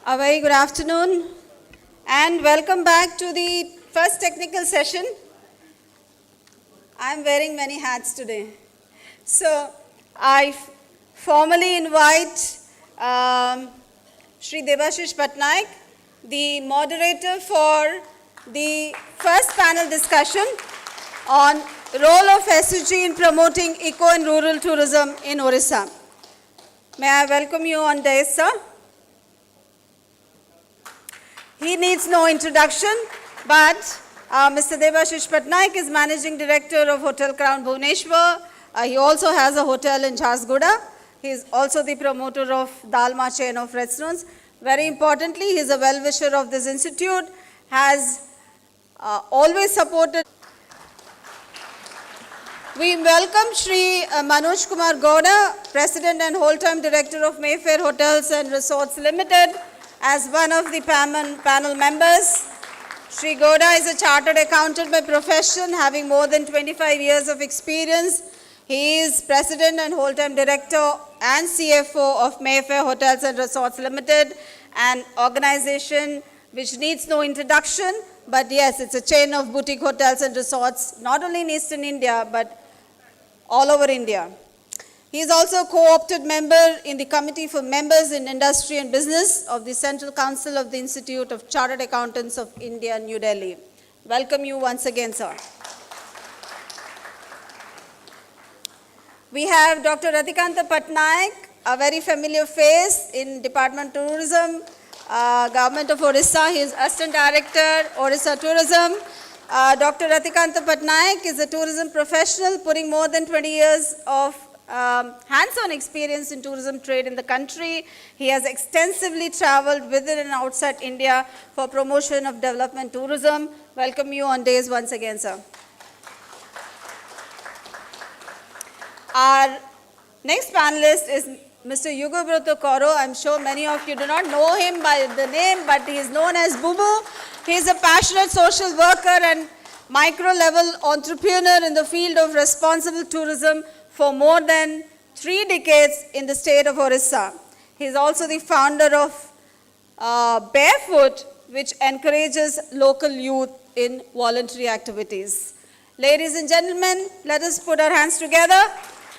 A very good afternoon and welcome back to the first technical session. I'm wearing many hats today. So I formally invite Shri Debashish Patnaik, the moderator for the first panel discussion on role of SHG in promoting eco and rural tourism in Odisha. May I welcome you on dais, sir? He needs no introduction, but Mr. Debashish Patnaik is Managing Director of Hotel Crown Bhubaneswar. He also has a hotel in Jharsuguda. He is also the promoter of Dalma chain of restaurants. Very importantly, he is a well-wisher of this institute, has always supported. We welcome Shri Manoj Kumar Gowda, President and whole-time Director of Mayfair Hotels and Resorts Limited, as one of the panel members. Shri Gowda is a chartered accountant by profession, having more than 25 years of experience. He is President and whole-time Director and CFO of Mayfair Hotels and Resorts Limited, an organization which needs no introduction, but yes, it's a chain of boutique hotels and resorts, not only in Eastern India, but all over India. He is also a co-opted member in the Committee for Members in Industry and Business of the Central Council of the Institute of Chartered Accountants of India, New Delhi. Welcome you once again, sir. We have Dr. Ratikanta Patnaik, a very familiar face in Department of Tourism, Government of Odisha. He is Assistant Director, Odisha Tourism. Dr. Ratikanta Patnaik is a tourism professional putting more than 20 years of hands-on experience in tourism trade in the country. He has extensively traveled within and outside India for promotion of development tourism. Welcome you on days once again, sir. Our next panelist is Mr. Yugobroto Koro. I'm sure many of you do not know him by the name, but he is known as Bubu. He is a passionate social worker and micro-level entrepreneur in the field of responsible tourism for more than 3 decades in the state of Odisha. He is also the founder of Barefoot, which encourages local youth in voluntary activities. Ladies and gentlemen, let us put our hands together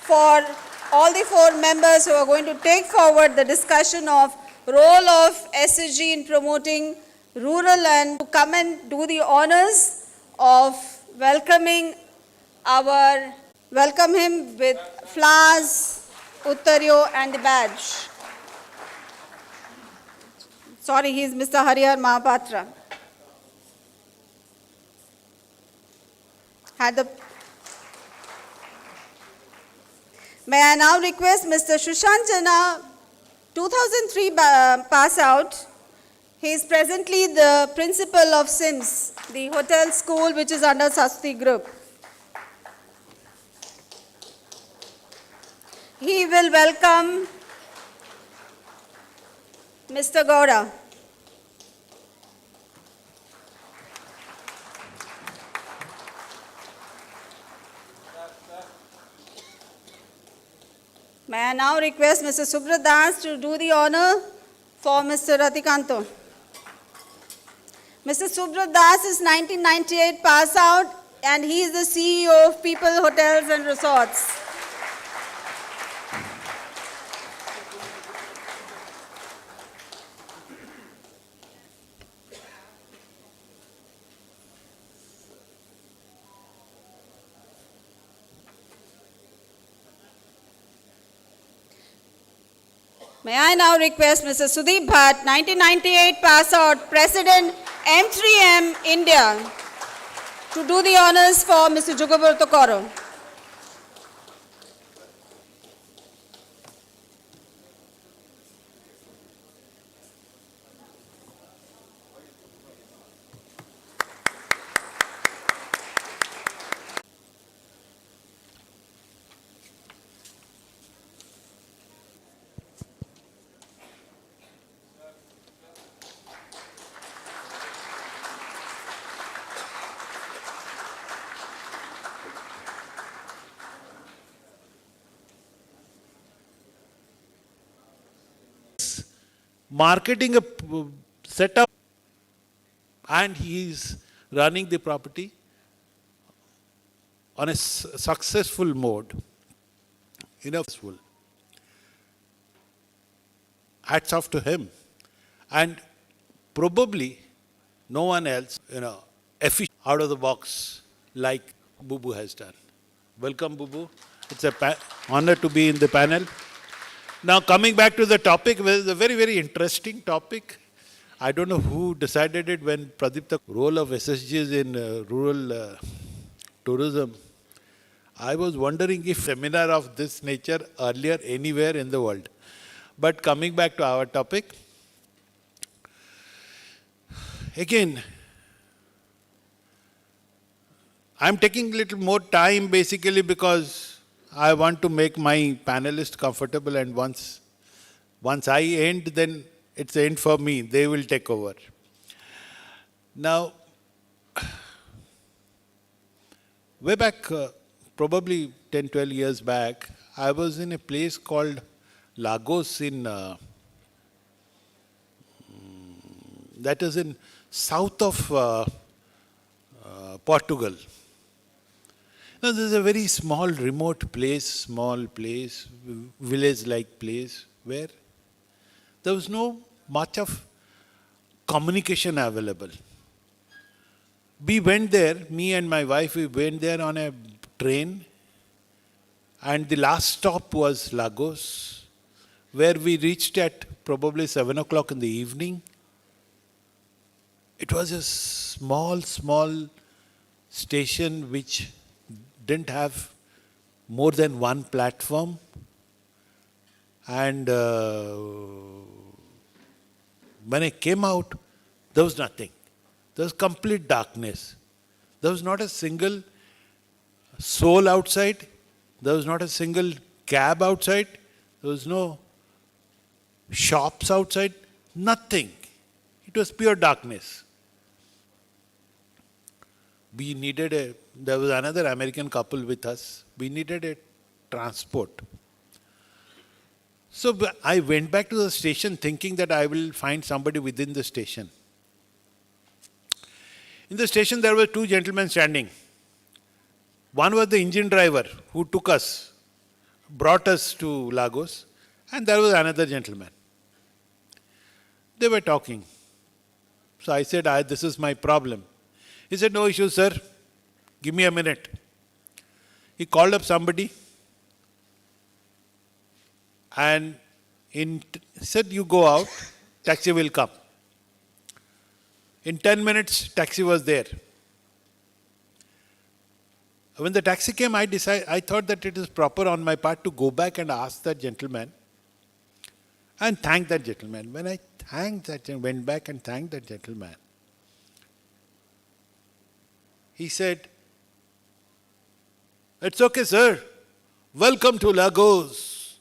for all the 4 members who are going to take forward the discussion of role of SHG in promoting rural, and to come and do the honors of welcoming welcome him with flowers, uttario and the badge. Sorry, he is Mr. Harihar Mahapatra. May I now request Mr. Sushant Jana, 2003 pass out. He is presently the principal of SIMS, the hotel school which is under Sasti Group. He will welcome Mr. Gowda. May I now request Mr. Subrat Das to do the honor for Mr. Ratikanto. Mr. Subrat Das is 1998 pass out and he is the CEO of People Hotels and Resorts. May I now request Mr. Sudeep Bhatt, 1998 pass out, President M3M India, to do the honors for Mr. Yugobroto Koro. Marketing a setup, and he is running the property on a successful mode. Hats off to him, and probably no one else, efficient out of the box like Bubu has done. Welcome, Bubu. It's an honor to be in the panel. Now, coming back to the topic, well, it's a very, very interesting topic. I don't know who decided it when Pradeep, the role of SSGs in rural tourism. I was wondering if seminar of this nature earlier anywhere in the world. But coming back to our topic, again, I'm taking a little more time basically because I want to make my panelists comfortable, and once I end, then it's the end for me. They will take over. Now, way back, probably 10, 12 years back, I was in a place called Lagos that is in south of Portugal. Now, this is a very small, remote place, village-like place, where there was no much of communication available. We went there, me and my wife, we went there on a train, and the last stop was Lagos, where we reached at probably 7 o'clock in the evening. It was a small station which didn't have more than one platform, and when I came out, there was nothing. There was complete darkness. There was not a single soul outside. There was not a single cab outside. There was no shops outside. Nothing. It was pure darkness. There was another American couple with us. We needed a transport. So I went back to the station thinking that I will find somebody within the station. In the station there were two gentlemen standing. One was the engine driver who took us, brought us to Lagos, and there was another gentleman. They were talking. So I said, this is my problem. He said, no issue, sir. Give me a minute. He called up somebody and said, you go out, taxi will come. In 10 minutes, taxi was there. When the taxi came, I thought that it is proper on my part to go back and ask that gentleman and thank that gentleman. When I went back and thanked that gentleman, he said, it's okay, sir. Welcome to Lagos.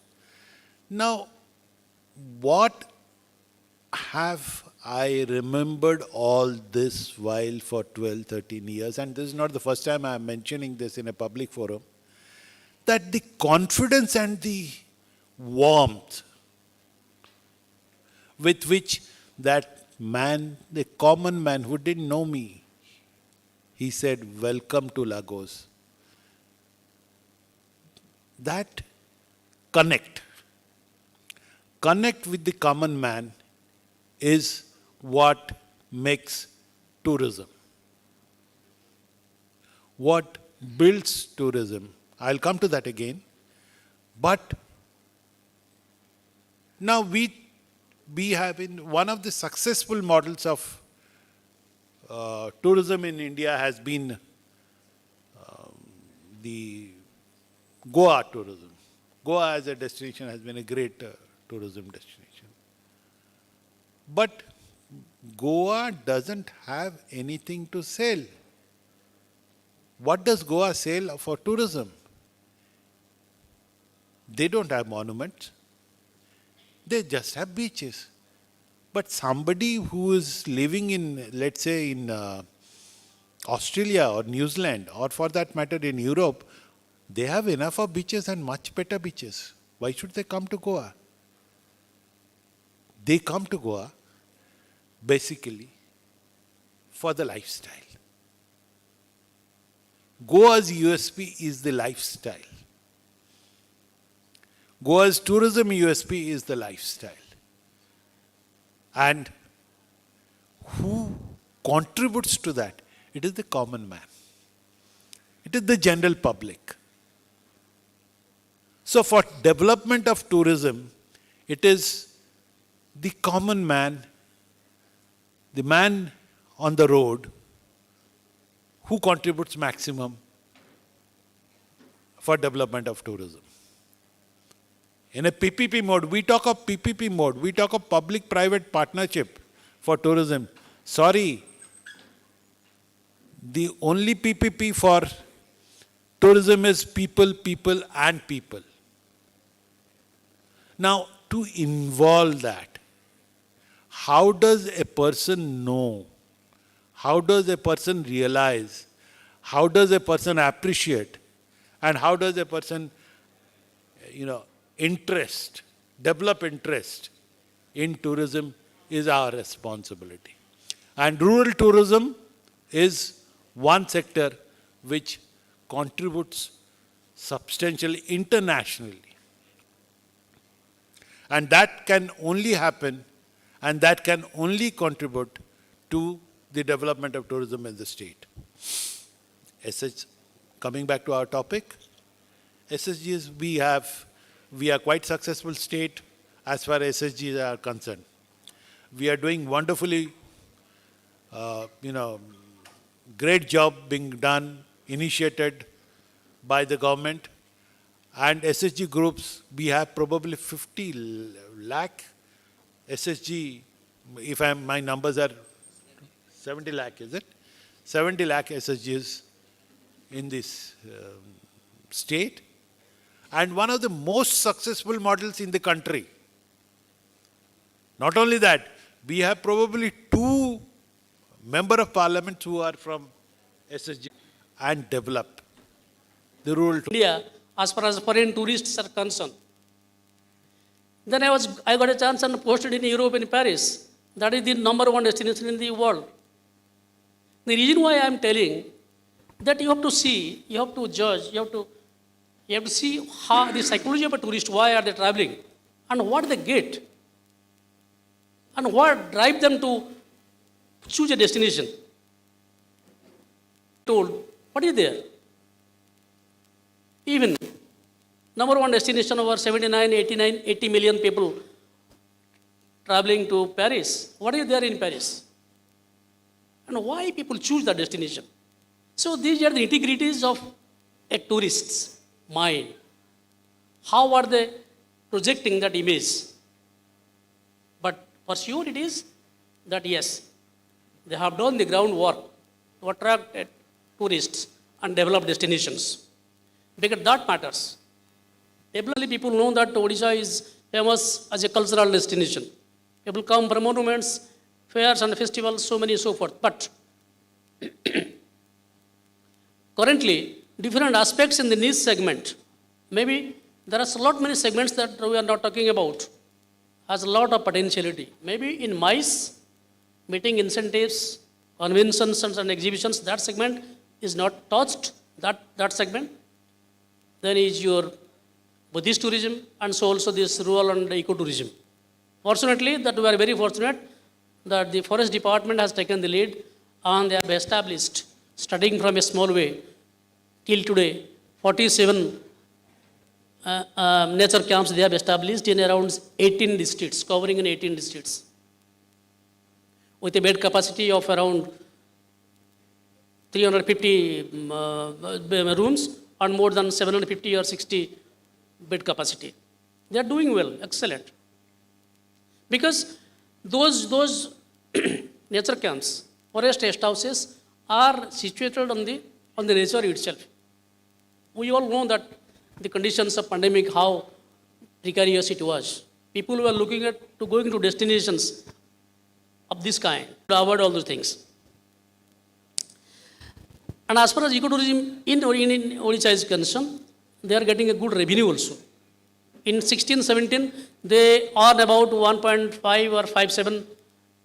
Now, what have I remembered all this while for 12, 13 years, and this is not the first time I am mentioning this in a public forum, that the confidence and the warmth with which that man, the common man who didn't know me, he said, welcome to Lagos. That connect with the common man is what makes tourism. What builds tourism. I'll come to that again. But now we have in one of the successful models of tourism in India has been the Goa tourism. Goa as a destination has been a great tourism destination. But Goa doesn't have anything to sell. What does Goa sell for tourism? They don't have monuments. They just have beaches. But somebody who is living in, let's say, in Australia or New Zealand, or for that matter in Europe, they have enough of beaches and much better beaches. Why should they come to Goa? They come to Goa basically for the lifestyle. Goa's USP is the lifestyle. Goa's tourism USP is the lifestyle. And who contributes to that? It is the common man. It is the general public. So for development of tourism, it is the common man, the man on the road, who contributes maximum for development of tourism. In a PPP mode, we talk of PPP mode, we talk of public-private partnership for tourism. Sorry, the only PPP for tourism is people, people and people. Now, to involve that, how does a person know? How does a person realize? How does a person appreciate? And how does a person, develop interest in tourism is our responsibility. And rural tourism is one sector which contributes substantially internationally. And that can only happen and that can only contribute to the development of tourism in the state. Coming back to our topic, SHGs, we are quite successful state as far as SHGs are concerned. We are doing wonderfully, great job being done, initiated by the government. And SHG groups, we have probably 50 lakh SHG, if my numbers are 70 lakh, is it? 70 lakh SHGs in this state. And one of the most successful models in the country. Not only that, we have probably 2 members of parliament who are from SHG and develop the rural India as far as foreign tourists are concerned. Then I got a chance and posted in Europe, in Paris. That is the #1 destination in the world. The reason why I am telling that you have to see, you have to judge, you have to see how the psychology of a tourist, why are they traveling, and what they get, and what drive them to choose a destination. Told, what is there? Even #1 destination, over 79, 89, 80 million people traveling to Paris. What is there in Paris? And why people choose that destination? So these are the integrities of a tourist's mind. How are they projecting that image? But for sure it is that yes, they have done the groundwork to attract tourists and develop destinations. Because that matters. Definitely people know that Odisha is famous as a cultural destination. People come for monuments, fairs and festivals, so many so forth. But currently, different aspects in the niche segment, maybe there are a lot many segments that we are not talking about, has a lot of potentiality. Maybe in MICE, meeting incentives, conventions and exhibitions, that segment is not touched, that segment. Then is your Buddhist tourism, and so also this rural and ecotourism. Fortunately, that we are very fortunate that the Forest Department has taken the lead and they have established, starting from a small way, till today, 47 nature camps they have established in around 18 districts, covering in 18 districts, with a bed capacity of around 350 rooms and more than 750 or 60 bed capacity. They are doing well, excellent. Because those nature camps, forest rest houses are situated on the nature itself. We all know that the conditions of pandemic, how precarious it was. People were looking at to going to destinations of this kind to avoid all those things. And as far as ecotourism in Odisha is concerned, they are getting a good revenue also. In 16-17, they earn about 1.5 or 5.7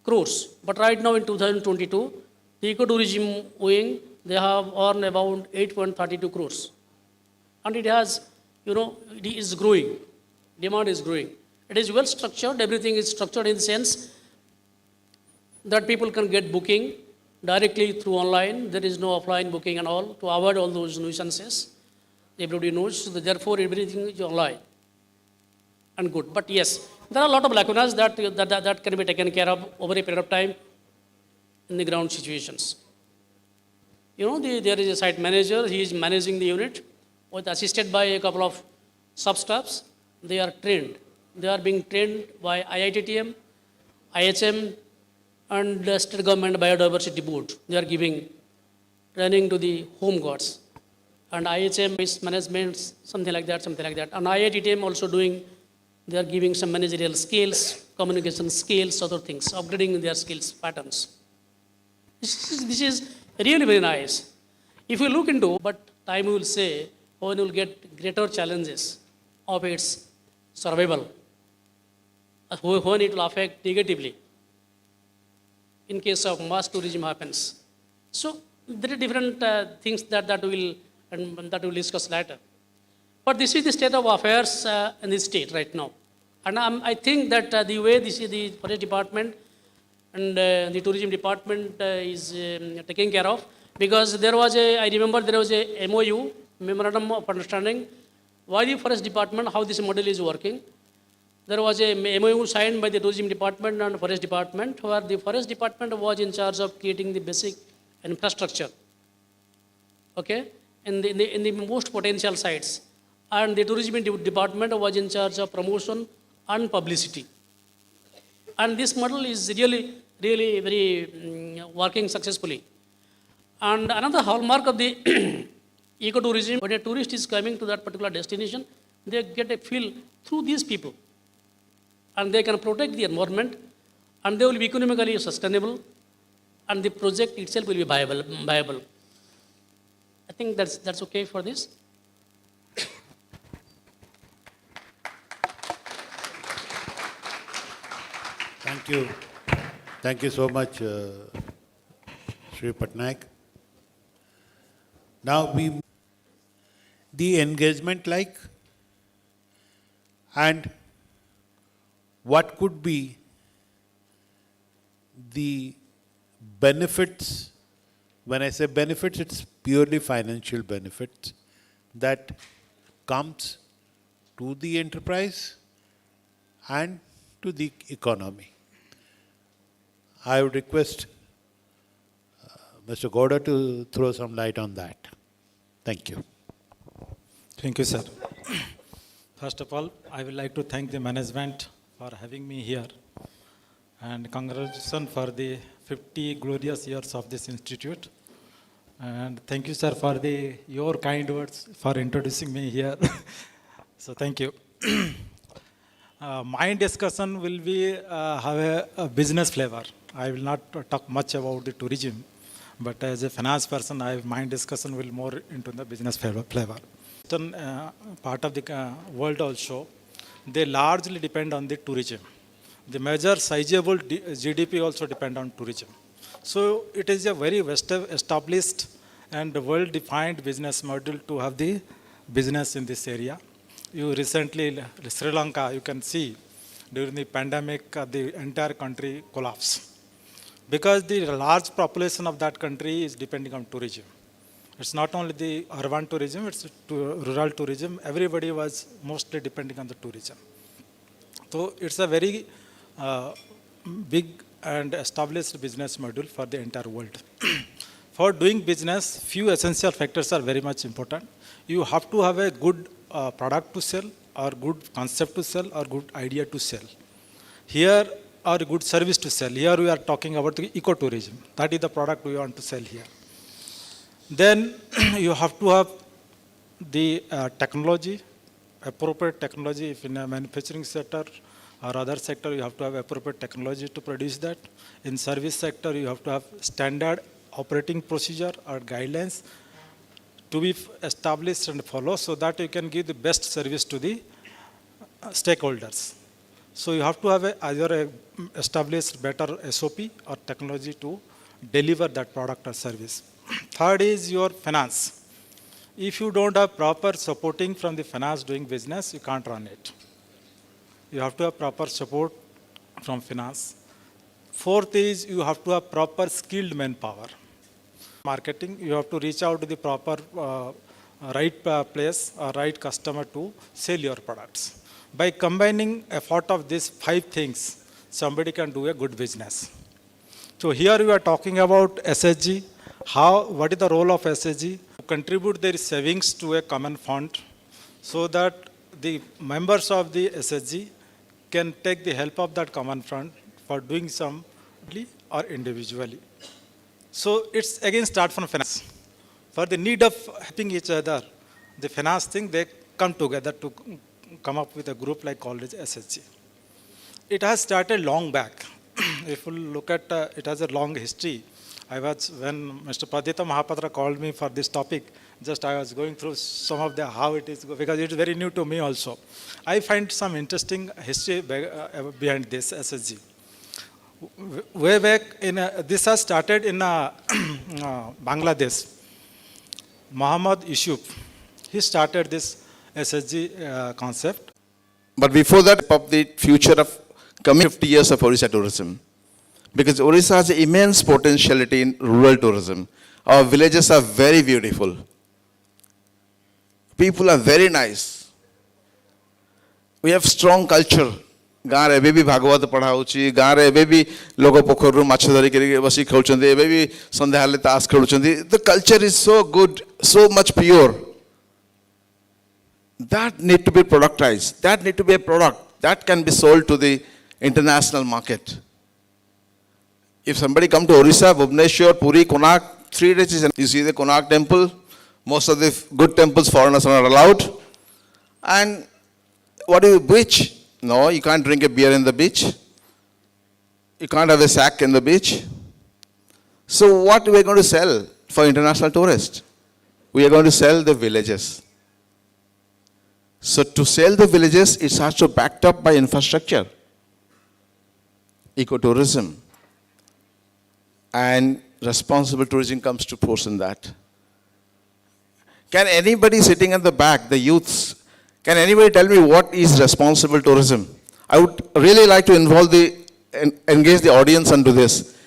crores. But right now in 2022, the ecotourism wing, they have earned about 8.32 crores. And it has, it is growing. Demand is growing. It is well structured. Everything is structured in the sense that people can get booking directly through online. There is no offline booking and all, to avoid all those nuisances. Everybody knows, so therefore everything is online and good. But yes, there are a lot of lacunas that can be taken care of over a period of time in the ground situations. There is a site manager, he is managing the unit, assisted by a couple of sub-staffs. They are trained. They are being trained by IITTM, IHM, and the State Government Biodiversity Board. They are giving training to the home guards. And IHM is management, something like that. And IITTM also doing, they are giving some managerial skills, communication skills, other things, upgrading their skills patterns. This is really very nice. If you look into, but time will say, when you will get greater challenges of its survival, when it will affect negatively in case of mass tourism happens. So there are different things that we'll discuss later. But this is the state of affairs in the state right now. And I think that the way the Forest Department and the Tourism Department is taking care of, because I remember there was a MOU, Memorandum of Understanding, why the Forest Department, how this model is working. There was a MOU signed by the Tourism Department and Forest Department, where the Forest Department was in charge of creating the basic infrastructure, okay, in the most potential sites. And the tourism department was in charge of promotion and publicity. And this model is really very working successfully. And another hallmark of the ecotourism, when a tourist is coming to that particular destination, they get a feel through these people. And they can protect the environment, and they will be economically sustainable, and the project itself will be viable. I think that's okay for this. Thank you. Thank you so much, Sri Patnaik. Now the engagement like, and what could be the benefits. When I say benefits, it's purely financial benefits that comes to the enterprise and to the economy. I would request Mr. Gowda to throw some light on that. Thank you. Thank you, sir. First of all, I would like to thank the management for having me here, and congratulations for the 50 glorious years of this institute. And thank you, sir, for your kind words for introducing me here. So thank you. My discussion will be have a business flavor. I will not talk much about the tourism, but as a finance person, my discussion will more into the business flavor. Part of the world also, they largely depend on the tourism. The major sizable GDP also depend on tourism. So it is a very established and well-defined business model to have the business in this area. You recently, Sri Lanka, you can see during the pandemic, the entire country collapsed. Because the large population of that country is depending on tourism. It's not only the urban tourism, it's rural tourism. Everybody was mostly depending on the tourism. So it's a very big and established business model for the entire world. For doing business, few essential factors are very much important. You have to have a good product to sell, or good concept to sell, or good idea to sell. Here, or a good service to sell. Here we are talking about the ecotourism. That is the product we want to sell here. Then you have to have the technology, appropriate technology. If in a manufacturing sector or other sector, you have to have appropriate technology to produce that. In service sector, you have to have standard operating procedure or guidelines to be established and followed, so that you can give the best service to the stakeholders. So you have to have either a established better SOP or technology to deliver that product or service. Third is your finance. If you don't have proper supporting from the finance doing business, you can't run it. You have to have proper support from finance. Fourth is you have to have proper skilled manpower. Marketing, you have to reach out to the proper right place or right customer to sell your products. By combining effort of these 5 things, somebody can do a good business. So here we are talking about SHG. What is the role of SHG? Contribute their savings to a common fund so that the members of the SHG can take the help of that common fund for doing some or individually. So it's again start from finance. For the need of helping each other, the finance thing, they come together to come up with a group like called as SHG. It has started long back. If you look at it has a long history. When Mr. Padita Mahapatra called me for this topic, I was going through some of how it is, because it's very new to me also. I find some interesting history behind this SHG. Way back, this has started in Bangladesh. Muhammad Yusuf, he started this SHG concept. But before that, of the future of coming 50 years of Odisha tourism. Because Odisha has immense potentiality in rural tourism. Our villages are very beautiful. People are very nice. We have strong culture. गाँव एबे भी भागवत पढ़ाऊँगी गाँव एबे भी लोग पोखर माछ धरिक बस खाऊँ एबे भी संध्या ताश खेलुं the culture is so good so much pure that need to be productized that need to be a product that can be sold to the international market. If somebody come to Odisha, Bhubaneswar, Puri, Konark, 3 days is you see the Konark temple, most of the good temples foreigners are not allowed. And what do you beach? No, you can't drink a beer in the beach. You can't have a sack in the beach. So what we are going to sell for international tourists? We are going to sell the villages. So to sell the villages, it's also backed up by infrastructure, ecotourism, and responsible tourism comes to force in that. Can anybody sitting at the back, the youths, can anybody tell me what is responsible tourism? I would really like to engage the audience into this.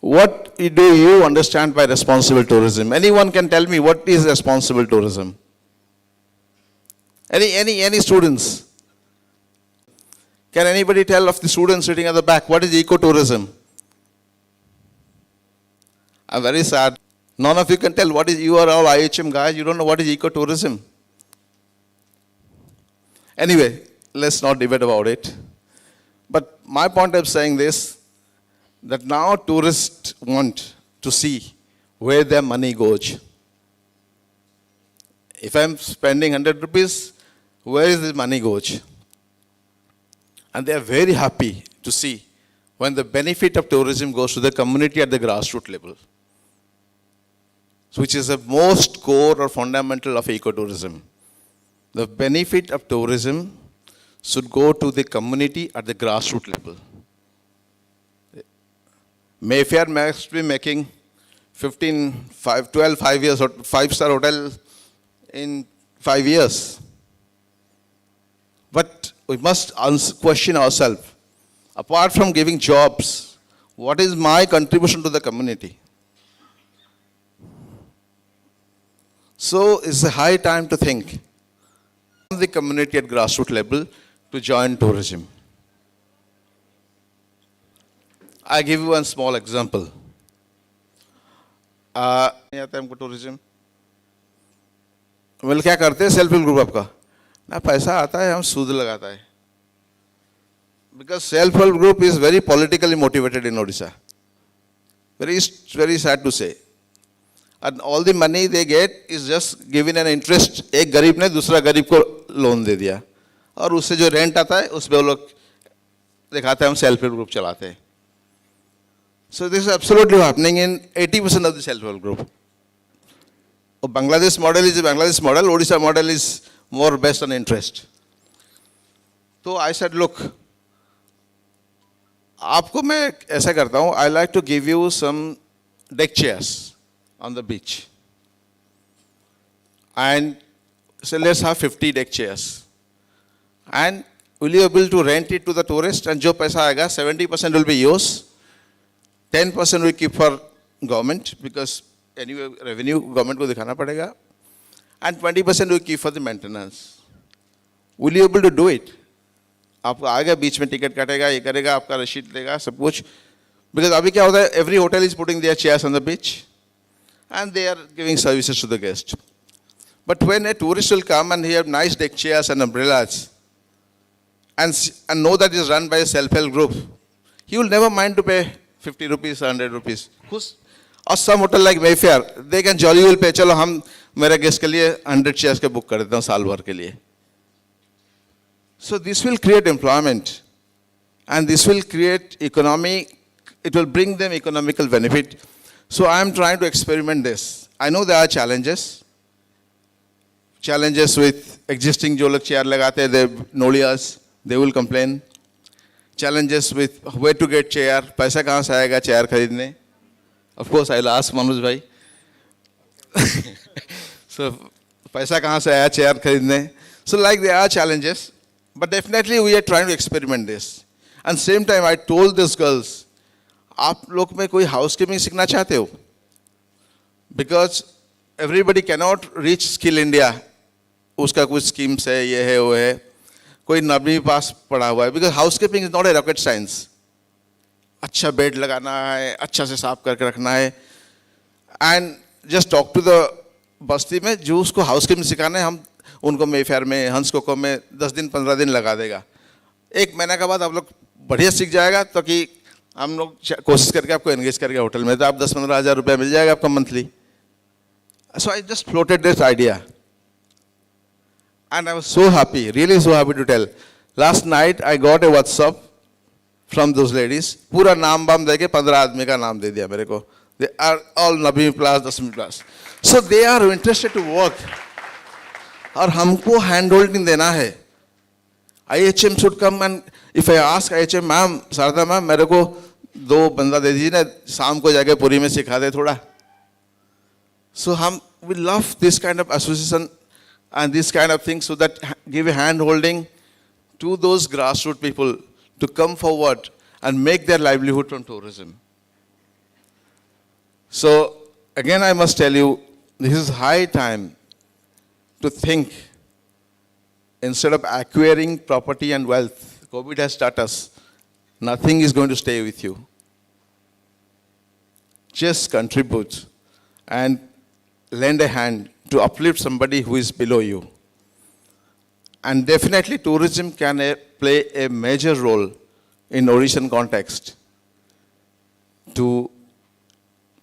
What do you understand by responsible tourism? Anyone can tell me what is responsible tourism? Any students? Can anybody tell of the students sitting at the back, what is ecotourism? I'm very sad. None of you can tell what is, you are all IHM guys, you don't know what is ecotourism. Anyway, let's not debate about it. But my point of saying this, that now tourists want to see where their money goes. If I'm spending 100 rupees, where is this money goes? And they are very happy to see when the benefit of tourism goes to the community at the grassroots level, which is the most core or fundamental of ecotourism. The benefit of tourism should go to the community at the grassroots level. Mayfair must be making 12 years, 5-star hotel in 5 years. But we must question ourselves, apart from giving jobs, what is my contribution to the community? So it's a high time to think on the community at grassroots level to join tourism. I give you one small example. Tourism. well, क्या करते हैं self help group आपका ना पैसा आता है हम सूद लगाता है because self help group is very politically motivated in Odisha. Very sad to say. And all the money they get is just given an interest. एक गरीब ने दूसरा गरीब को लोन दे दिया और उससे जो रेंट आता है उस पे वो लोग दिखाते हैं हम सेल्फ हेल्प ग्रुप चलाते हैं. So this is absolutely happening in 80% of the self help group. Bangladesh model is a Bangladesh model. Odisha model is more based on interest. So I said, look, आपको मैं ऐसा करता हूँ. I like to give you some deck chairs on the beach. And so let's have 50 deck chairs. And will you be able to rent it to the tourist? And जो पैसा आएगा 70% will be yours. 10% we keep for government because anyway revenue government को दिखाना पड़ेगा. And 20% we keep for the maintenance. Will you be able to do it? आपको आएगा बीच में ticket काटेगा ये करेगा आपका रसीद देगा सब कुछ. Because अभी क्या होता है every hotel is putting their chairs on the beach and they are giving services to the guest. But when a tourist will come and he have nice deck chairs and umbrellas and know that it is run by a self-help group, he will never mind to pay 50 rupees, 100 rupees. Or some hotel like Mayfair, they can jolly well pay, चलो हम मेरे guest के लिए 100 chairs के book कर देते हैं साल भर के लिए. So this will create employment and this will create economy, it will bring them economical benefit. So I am trying to experiment this. I know there are challenges with existing जो लोग chair लगाते हैं, they nolias, they will complain. Challenges with where to get chair, पैसा कहाँ से आएगा chair खरीदने. Of course I will ask Manoj bhai. So पैसा कहाँ से आया chair खरीदने. So like there are challenges. But definitely we are trying to experiment this. And same time I told these girls, आप लोग में कोई housekeeping सीखना चाहते हो? Because everybody cannot reach Skill India. उसका कुछ schemes है, ये है, वो है. कोई 9वीं पास पढ़ा हुआ है, because housekeeping is not a rocket science. अच्छा बेड लगाना है, अच्छा से साफ करके रखना है. And just talk to the बस्ती में जो उसको हाउसकीपिंग सिखाना है, हम उनको मेफेयर में, हंस कोको में 10 दिन 15 दिन लगा देगा. 1 महीने के बाद आप लोग बढ़िया सीख जाएगा, तो कि हम लोग कोशिश करके आपको एंगेज करके होटल में, तो आप 10-15 हज़ार रुपया मिल जाएगा आपका monthly. So I just floated this idea and I was so happy, really so happy to tell. Last night I got a WhatsApp from those ladies. पूरा नाम बाम देके 15 आदमी का नाम दे दिया मेरे को. They are all 9वीं class, 10वीं class. So they are interested to work. और हमको hand holding देना है. IHM should come and if I ask IHM, ma'am, Sharada ma'am, मेरे को 2 बंदा दे दीजिए ना, शाम को जाके पुरी में सिखा दे थोड़ा. So we love this kind of association and this kind of things, so that give a hand holding to those grassroots people to come forward and make their livelihood from tourism. So again I must tell you, this is high time to think, instead of acquiring property and wealth, COVID has taught us, nothing is going to stay with you. Just contribute and lend a hand to uplift somebody who is below you. And definitely tourism can play a major role in Odishan context to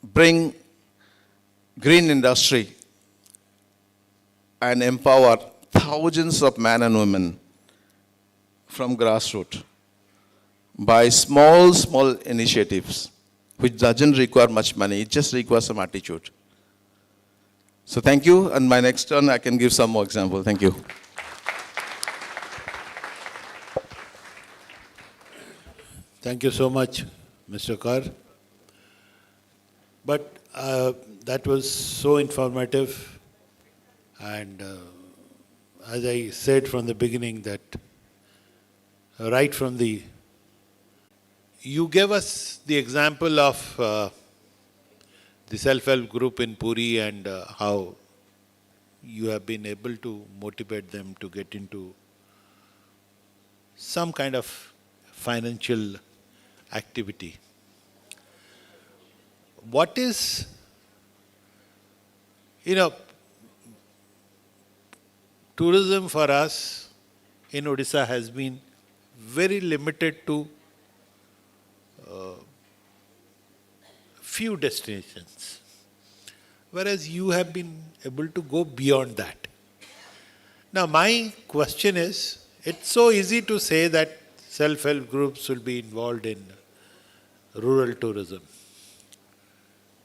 bring green industry and empower thousands of men and women from grassroots by small initiatives, which doesn't require much money, it just requires some attitude. So thank you, and my next turn I can give some more example. Thank you. Thank you so much, Mr. Kar. But that was so informative, and as I said from the beginning, that right from you gave us the example of the self-help group in Puri and how you have been able to motivate them to get into some kind of financial activity. What is, tourism for us in Odisha has been very limited to few destinations, whereas you have been able to go beyond that. Now my question is, it's so easy to say that self-help groups will be involved in rural tourism.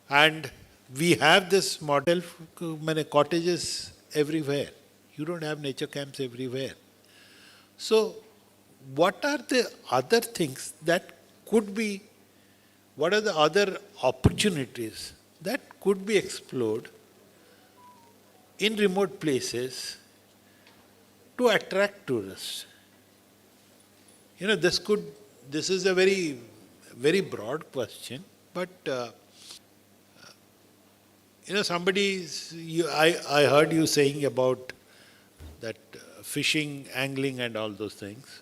And we have this model, many cottages everywhere. You don't have nature camps everywhere. So what are the other things that could be, what are the other opportunities that could be explored in remote places to attract tourists? This is a very, very broad question, but I heard you saying about that fishing, angling and all those things.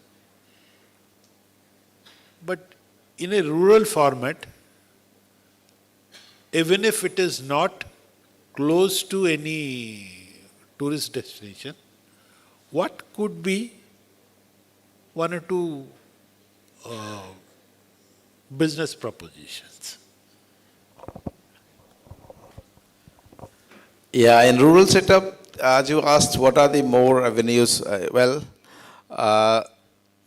But in a rural format, even if it is not close to any tourist destination, what could be 1 or 2 business propositions? Yeah, in rural setup, as you asked, what are the more avenues?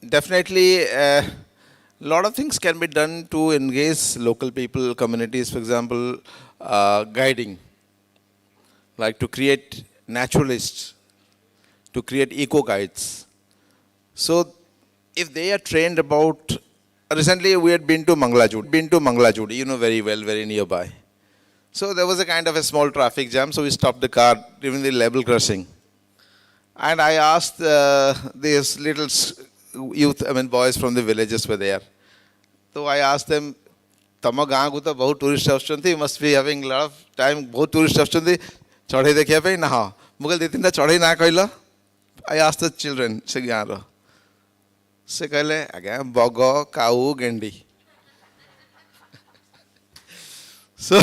Definitely a lot of things can be done to engage local people, communities, for example, guiding, like to create naturalists, to create eco-guides. So if they are trained about, recently we had been to Mangalajudi, you know very well, very nearby. So there was a kind of a small traffic jam, so we stopped the car during the level crossing. And I asked these little youth, boys from the villages were there. So I asked them, Tama gaon ko to bahut tourist aସୁଛନ୍ତି, must be having a lot of time, bahut tourist aସୁଛନ୍ତି, ଚଢ଼େଇ ଦେଖିବା ପାଇଁ ନା ହଁ ମୁଁ କହିଲି ଦୁଇ ତିନିଟା ଚଢ଼େଇ ନା କହିଲ? I asked the children, ସେ ଗାଁର से कहले आज्ञा बग काऊ गेंडी सो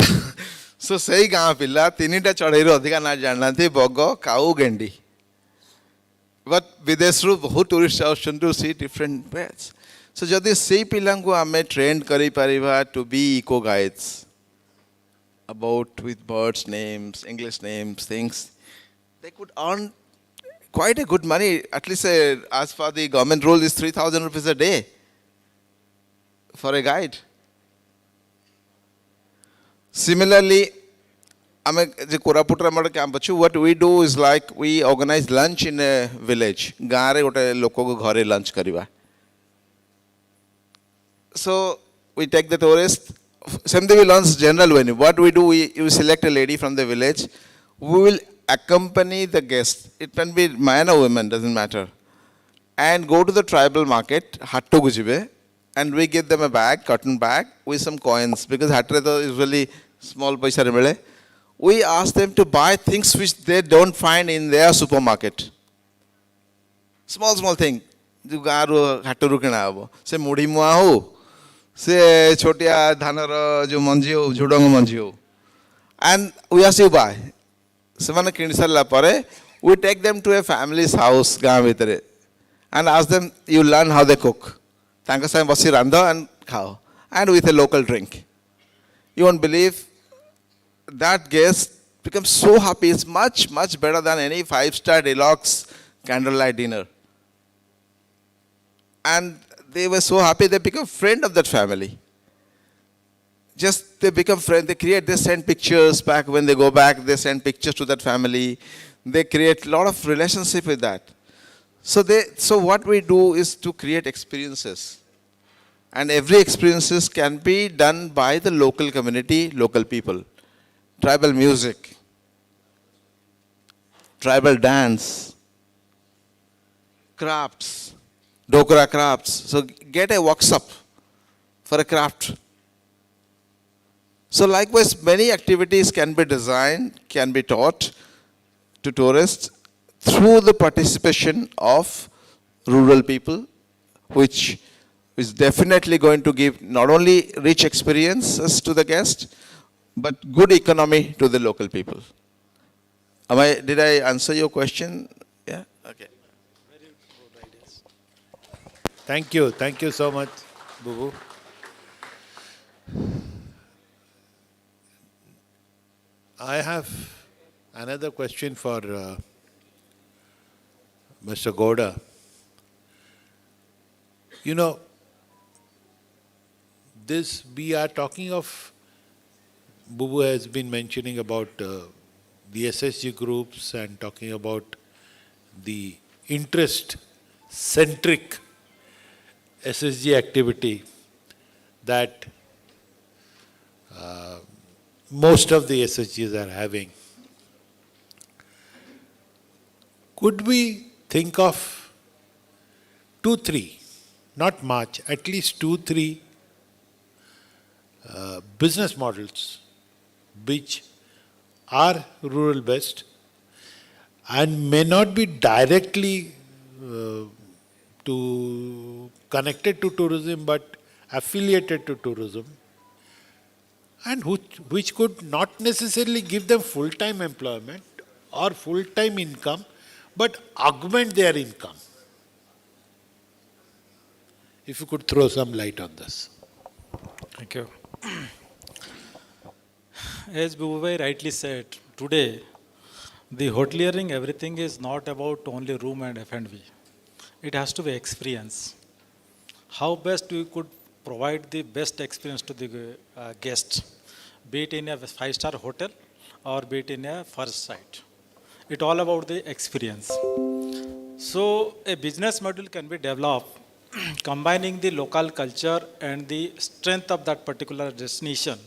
सो सही गाँ पिला तीन टा चढ़ई अधिका ना जानना बग काऊ गेंडी बट विदेश बहुत टूरिस्ट आउसन to see different pets so जदि से पिला आम ट्रेन करी परिबा to be eco guides about with birds names, English names, things, they could earn quite a good money. At least as for the government rule is 3,000 rupees a day for a guide. Similarly, I'm the Koraputra Mada camp. What we do is like we organize lunch in a village. Gaare gote loko ko ghare lunch kariba. So we take the tourists. Same thing we launch general venue. What we do, you select a lady from the village. We will accompany the guest. It can be man or woman, doesn't matter. And go to the tribal market, hatto gujibe, and we give them a bag, cotton bag, with some coins. Because hattre is usually small paisa remele. We ask them to buy things which they don't find in their supermarket. Small thing. जो गाँव हाट रू किणा हम से मुढ़ी मुआ हो से छोटिया धानर जो मंजी हो झुडंग मंजी हो and we ask you by से माने किन सारा परे we take them to a families house गाँव भीतर and ask them you learn how they cook तांका संगे बसी रांध एंड खाओ and with a local drink you won't believe that guest becomes so happy. It's much better than any 5-star deluxe candlelight dinner. And they were so happy, they become friend of that family. Just they become friends, they send pictures back. When they go back, they send pictures to that family. They create a lot of relationship with that. So what we do is to create experiences. And every experiences can be done by the local community, local people. Tribal music, tribal dance, crafts, Dokra crafts. So get a workshop for a craft. So likewise, many activities can be designed, can be taught to tourists through the participation of rural people, which is definitely going to give not only rich experiences to the guest, but good economy to the local people. Did I answer your question? Yeah? Okay. Thank you so much, Bubu. I have another question for Mr. Gowda. You know, we are talking of, Bubu has been mentioning about the SHG groups and talking about the interest-centric SSG activity that most of the SSGs are having. Could we think of 2-3, not much, at least 2-3 business models which are rural based and may not be directly connected to tourism but affiliated to tourism, and which could not necessarily give them full-time employment or full-time income but augment their income? If you could throw some light on this. Thank you. As Bubhai rightly said, today the hoteliering, everything is not about only room and F&B. It has to be experience. How best we could provide the best experience to the guest, be it in a 5-star hotel or be it in a forest site. It's all about the experience. So a business model can be developed combining the local culture and the strength of that particular destination,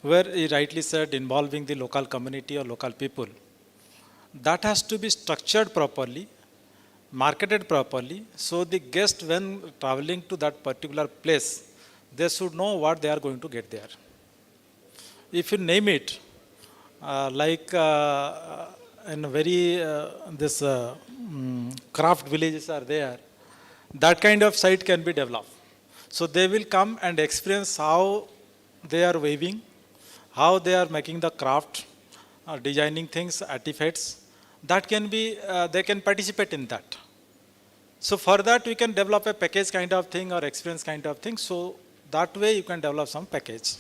where he rightly said involving the local community or local people. That has to be structured properly, marketed properly, so the guest, when traveling to that particular place, they should know what they are going to get there. If you name it, in very craft villages are there, that kind of site can be developed. So they will come and experience how they are weaving, how they are making the craft, designing things, artifacts. That can be, they can participate in that. So for that, we can develop a package kind of thing or experience kind of thing. So that way you can develop some package.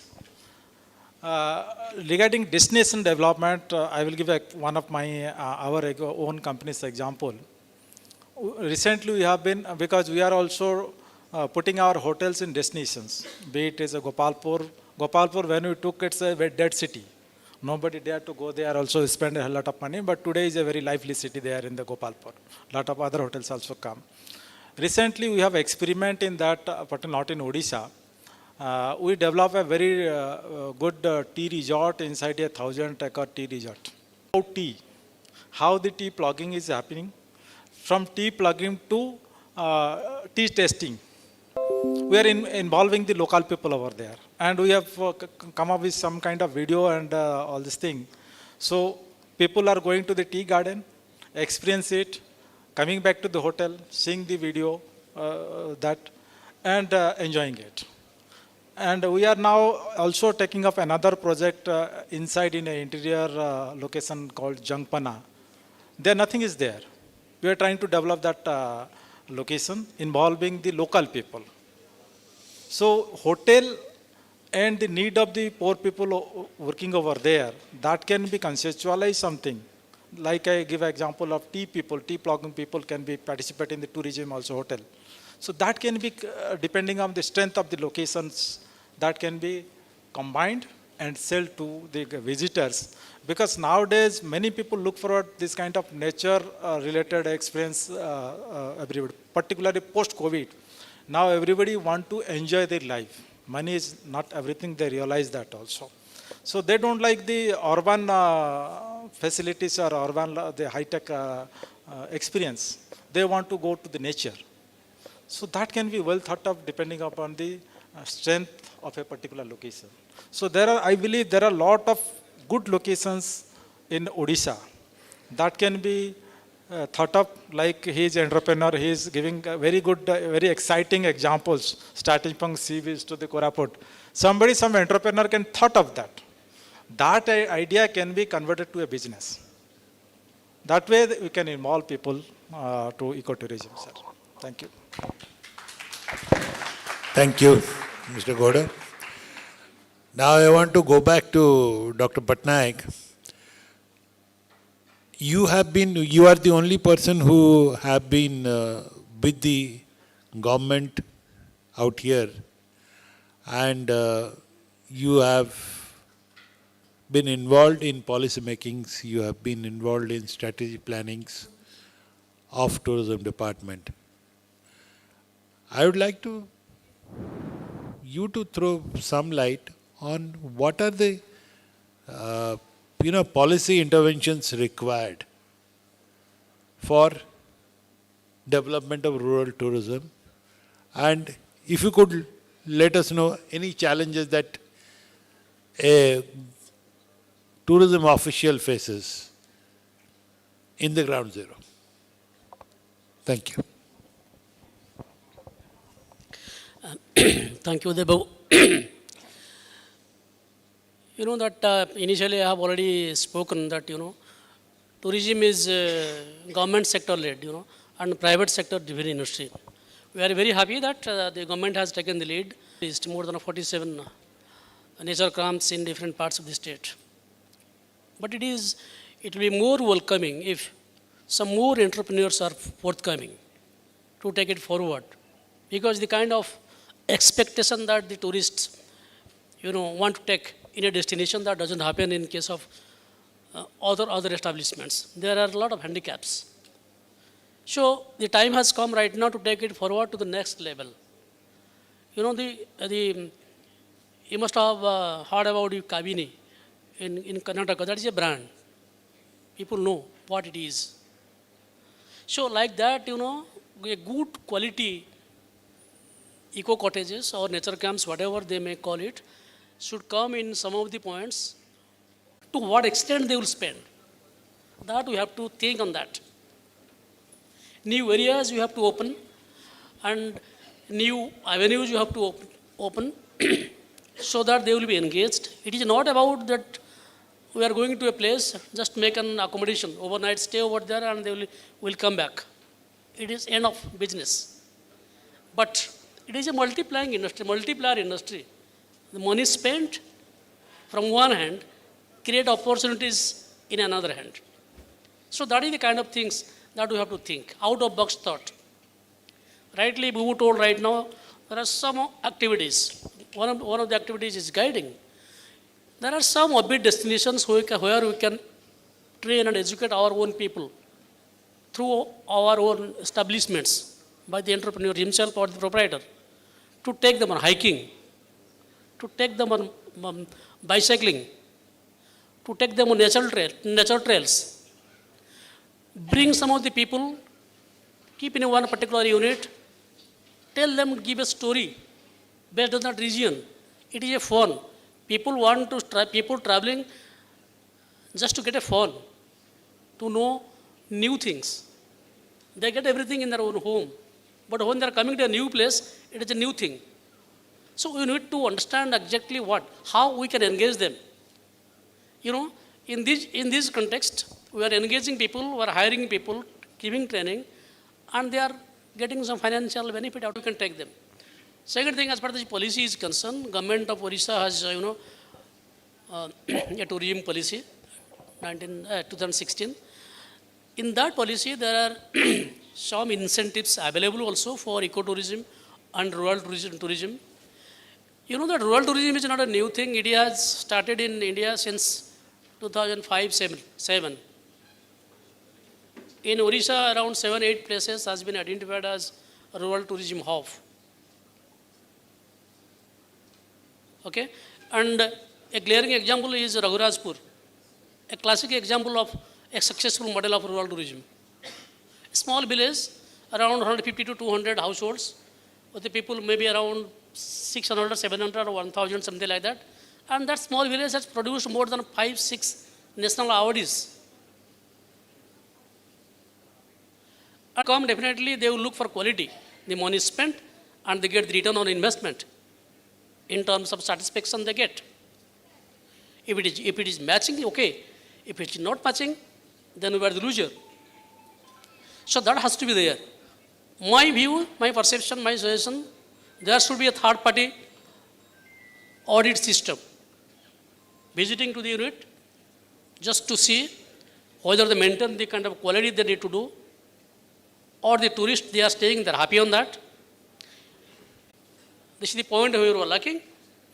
Regarding destination development, I will give one of my, our own company's example. Recently we have been, because we are also putting our hotels in destinations, be it is a Gopalpur. Gopalpur, when we took, it's a very dead city. Nobody dared to go there, also spend a lot of money, but today is a very lively city there in the Gopalpur. A lot of other hotels also come. Recently we have experiment in that, but not in Odisha. We develop a very good tea resort inside a 1,000-acre tea resort. About tea, how the tea plugging is happening, from tea plugging to tea testing. We are involving the local people over there. And we have come up with some kind of video and all this thing. So people are going to the tea garden, experience it, coming back to the hotel, seeing the video, and enjoying it. And we are now also taking up another project inside in an interior location called Jangpana. There nothing is there. We are trying to develop that location involving the local people. So hotel and the need of the poor people working over there, that can be conceptualized something. Like I give example of tea people, tea plugging people can be participate in the tourism also hotel. So that can be, depending on the strength of the locations, that can be combined and sell to the visitors. Because nowadays, many people look for this kind of nature-related experience, everybody, particularly post-COVID. Now everybody want to enjoy their life. Money is not everything, they realize that also. So they don't like the urban facilities or urban, the high-tech experience. They want to go to the nature. So that can be well thought of depending upon the strength of a particular location. So there are, I believe there are a lot of good locations in Odisha that can be thought of, like his entrepreneur, he is giving very good, very exciting examples, starting from sea beach to the Koraput. Some entrepreneur can thought of that. That idea can be converted to a business. That way we can involve people to ecotourism, sir. Thank you. Thank you, Mr. Gowda. Now I want to go back to Dr. Patnaik. You are the only person who have been with the government out here, and you have been involved in policy makings, you have been involved in strategy plannings of tourism department. I would like you to throw some light on what are the policy interventions required for development of rural tourism, and if you could let us know any challenges that a tourism official faces in the ground zero. Thank you. Thank you, Debo. You know that initially I have already spoken that, tourism is government sector led, and private sector driven industry. We are very happy that the government has taken the lead. It's more than 47 nature camps in different parts of the state. But it will be more welcoming if some more entrepreneurs are forthcoming to take it forward. Because the kind of expectation that the tourists, want to take in a destination, that doesn't happen in case of other establishments. There are a lot of handicaps. So the time has come right now to take it forward to the next level. You must have heard about the Kabini in Karnataka. That is a brand. People know what it is. So like that, a good quality eco cottages or nature camps, whatever they may call it, should come in some of the points. To what extent they will spend, that we have to think on that. New areas you have to open, and new avenues you have to open so that they will be engaged. It is not about that we are going to a place, just make an accommodation, overnight stay over there and they will come back. It is end of business. But it is a multiplier industry. The money spent from one hand create opportunities in another hand. So that is the kind of things that we have to think, out of box thought. Rightly, Bubu told right now, there are some activities. One of the activities is guiding. There are some offbeat destinations where we can train and educate our own people through our own establishments by the entrepreneur himself or the proprietor, to take them on hiking, to take them on bicycling, to take them on natural trails. Bring some of the people, keep in one particular unit, tell them, give a story based on that region. It is a fun. People want to people traveling just to get a fun, to know new things. They get everything in their own home. But when they are coming to a new place, it is a new thing. So we need to understand exactly how we can engage them. You know, in this context, we are engaging people, we are hiring people, giving training, and they are getting some financial benefit out. We can take them. Second thing, as far as the policy is concerned, government of Odisha has, a tourism policy, 2016. In that policy, there are some incentives available also for ecotourism and rural tourism. You know that rural tourism is not a new thing. It has started in India since 2005-7. In Odisha, around 7-8 places has been identified as rural tourism hub. Okay, and a glaring example is Raghurajpur, a classic example of a successful model of rural tourism. A small village, around 150 to 200 households, with the people maybe around 600 or 700 or 1,000, something like that. And that small village has produced more than 5-6 national awards. And definitely they will look for quality. The money is spent and they get the return on investment in terms of satisfaction they get. If it is matching, okay. If it is not matching, then we are the loser. So that has to be there. My view, my perception, my suggestion, there should be a third party audit system visiting to the unit just to see whether they maintain the kind of quality they need to do, or the tourists they are staying, they are happy on that. This is the point where you are lacking,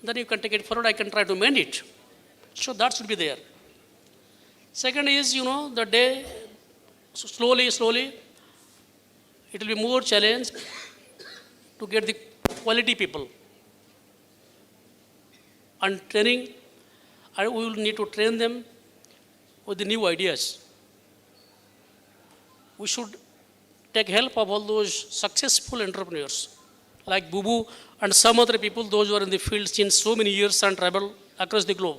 then you can take it forward, I can try to mend it. So that should be there. Second is, the day, slowly, it will be more challenge to get the quality people. And training, we will need to train them with the new ideas. We should take help of all those successful entrepreneurs like Bubu and some other people, those who are in the field since so many years and travel across the globe.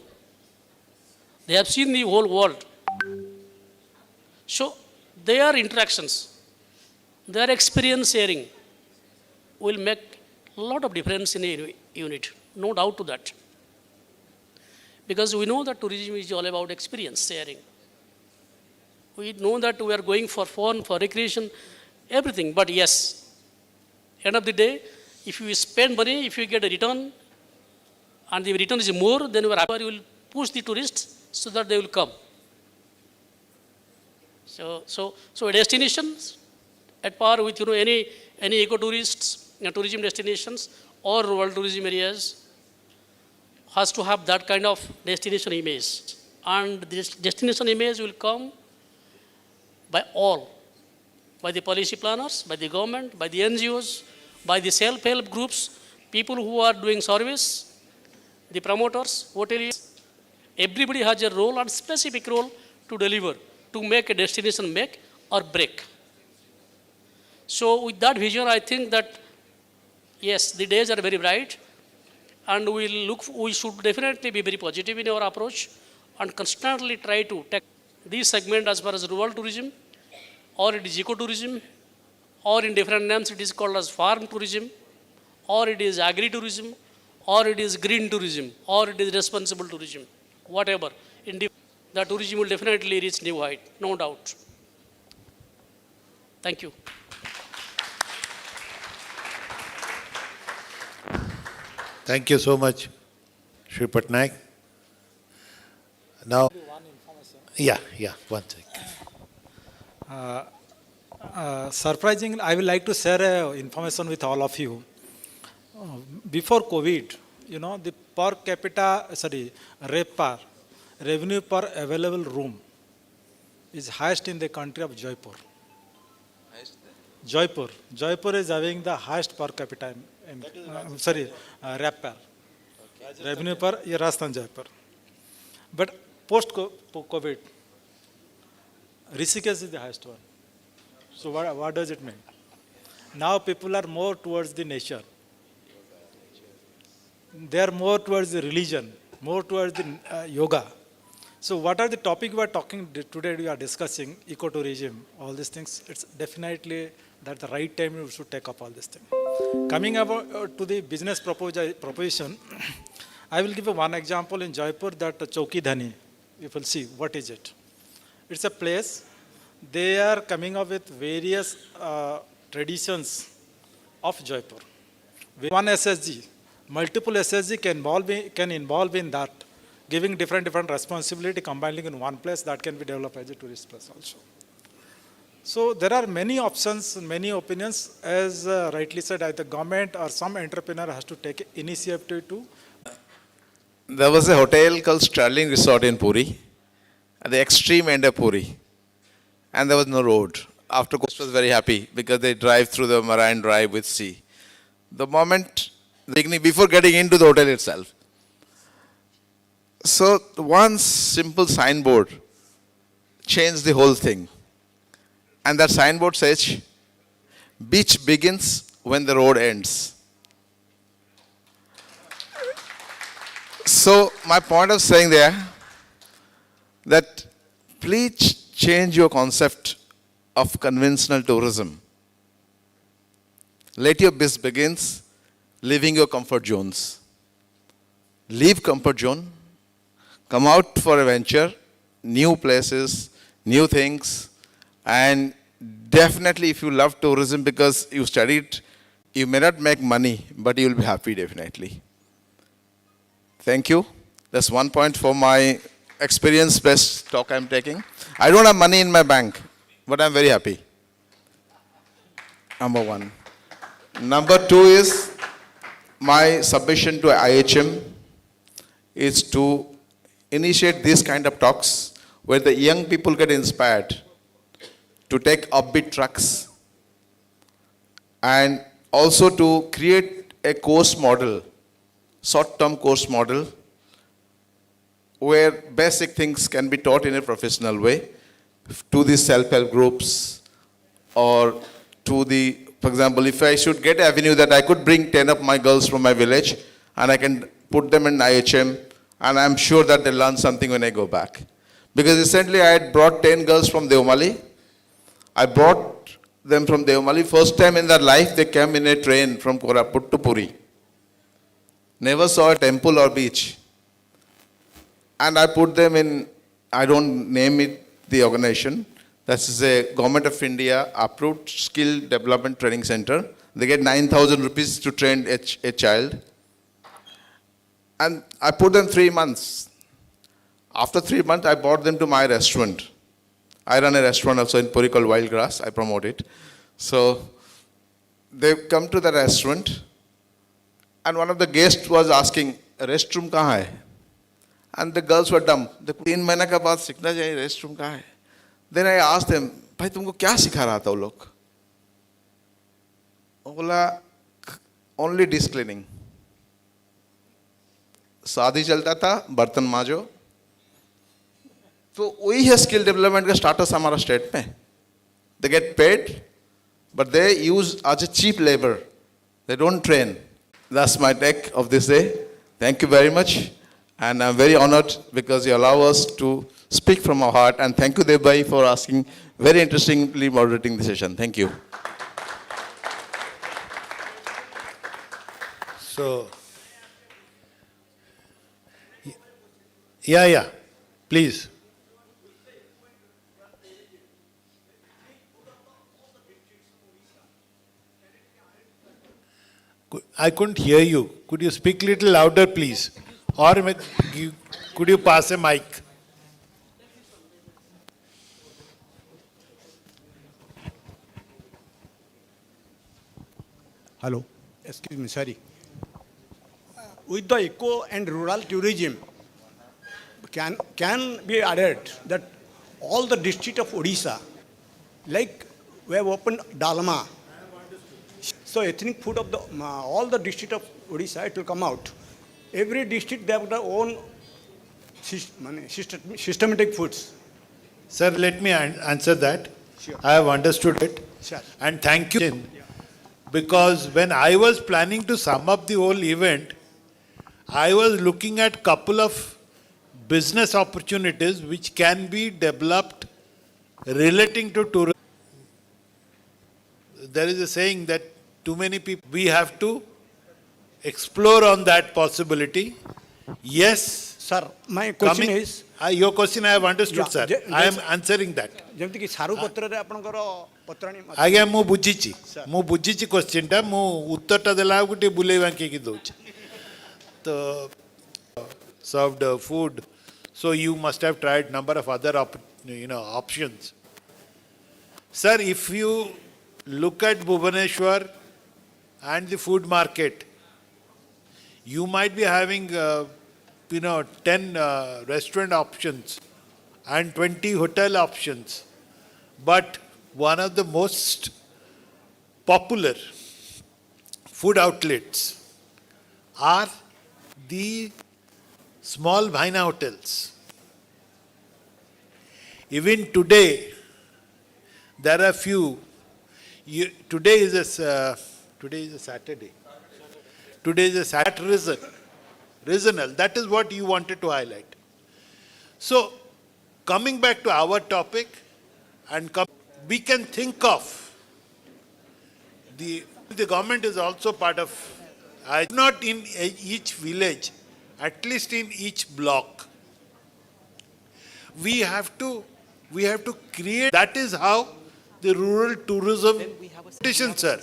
They have seen the whole world. So their interactions, their experience sharing will make a lot of difference in a unit, no doubt to that. Because we know that tourism is all about experience sharing. We know that we are going for fun, for recreation, everything. But yes, end of the day, if you spend money, if you get a return, and the return is more, then you will push the tourists so that they will come. So destinations at par with any ecotourists, tourism destinations or rural tourism areas has to have that kind of destination image. And this destination image will come by all, by the policy planners, by the government, by the NGOs, by the self-help groups, people who are doing service, the promoters, hoteliers. Everybody has a role and specific role to deliver, to make a destination make or break. So with that vision, I think that, yes, the days are very bright, and we should definitely be very positive in our approach and constantly try to take this segment as far as rural tourism, or it is ecotourism, or in different names it is called as farm tourism, or it is agri-tourism, or it is green tourism, or it is responsible tourism, whatever. The tourism will definitely reach new height, no doubt. Thank you. Thank you so much, Shri Patnaik. Now, one second. Surprisingly, I would like to share information with all of you. Before COVID, the per capita, RevPAR, revenue per available room, is highest in the country of Jaipur. Jaipur is having the highest per capita, RevPAR, revenue per Rajasthan Jaipur. But post-COVID, Rishikesh is the highest one. So what does it mean? Now people are more towards the nature. They are more towards the religion, more towards the yoga. So what are the topic we are talking today, we are discussing, ecotourism, all these things. It's definitely that the right time we should take up all these things. Coming about to the business proposition, I will give one example in Jaipur, that Chowki Dhani. You will see what is it. It's a place. They are coming up with various traditions of Jaipur. One SSG, multiple SSG can involve in that, giving different responsibility, combining in one place that can be developed as a tourist place also. So there are many options, many opinions. As rightly said, either government or some entrepreneur has to take initiative to. There was a hotel called Sterling Resort in Puri, at the extreme end of Puri. And there was no road. After Coast was very happy because they drive through the Marine Drive with sea. The moment, before getting into the hotel itself. So one simple signboard changed the whole thing. And that signboard says, beach begins when the road ends. So my point of saying there, that please change your concept of conventional tourism. Let your business begins leaving your comfort zones. Leave comfort zone, come out for a venture, new places, new things, and definitely if you love tourism because you studied, you may not make money, but you will be happy definitely. Thank you. That's one point for my experience-based talk I'm taking. I don't have money in my bank, but I'm very happy. Number one. Number two is my submission to IHM is to initiate these kind of talks where the young people get inspired to take upbeat tracks and also to create a course model, short-term course model, where basic things can be taught in a professional way to the self-help groups or to the, for example, if I should get an avenue that I could bring 10 of my girls from my village and I can put them in IHM and I'm sure that they learn something when I go back. Because recently I had brought 10 girls from Devmali. I brought them from Devmali. First time in their life they came in a train from Koraput to Puri. Never saw a temple or beach. And I put them in, I don't name it the organization. This is a Government of India approved skill development training center. They get 9,000 rupees to train a child. And I put them 3 months. After 3 months, I brought them to my restaurant. I run a restaurant also in Puri called Wild Grass. I promote it. So they come to the restaurant and one of the guests was asking, restroom kahan hai? And the girls were dumb. The 3 months के बाद सीखना चाहिए restroom कहाँ है? Then I asked them, भाई तुमको क्या सिखा रहा था वो लोग? वो बोला, only dish cleaning. शादी चलता था, बर्तन माजो. तो वही है skill development का status हमारा state में. They get paid, but they use as a cheap labor. They don't train. That's my take of this day. Thank you very much. And I'm very honored because you allow us to speak from our heart. And thank you, Devbai, for asking, very interestingly moderating the session. Thank you. So, yeah, please. I couldn't hear you. Could you speak a little louder, please? Or could you pass a mic? Hello, excuse me, sorry. With the eco and rural tourism, can be added that all the district of Odisha, like we have opened Dalma, so ethnic food of the all the district of Odisha, it will come out. Every district they have their own systematic foods. Sir, let me answer that. Sure. I have understood it. Sure. And thank you. Because when I was planning to sum up the whole event, I was looking at couple of business opportunities which can be developed relating to tourism. There is a saying that too many people, we have to explore on that possibility. Yes. Sir, my question is... your question I have understood, sir. I am answering that. ଯେମିତିକି ସାରୁ ପତ୍ରରେ ଆପଣଙ୍କର ପତ୍ରାଣୀ ଆଜ୍ଞା ମୁଁ ବୁଝିଛି question ଟା ମୁଁ ଉତ୍ତରଟା ଦେଲା ବେଳକୁ ଟିକେ ବୁଲେଇ ବାଙ୍କିକି ଦଉଛି ତ served food, so you must have tried number of other options. Sir, if you look at Bhubaneswar and the food market, you might be having 10 restaurant options and 20 hotel options. But one of the most popular food outlets are the small Bhaina hotels. Even today, there are few. Today is a Saturday. Today is a Saturday regional. That is what you wanted to highlight. So, coming back to our topic, we can think of the government is also part of, not in each village, at least in each block. We have to create. That is how the rural tourism. Sir.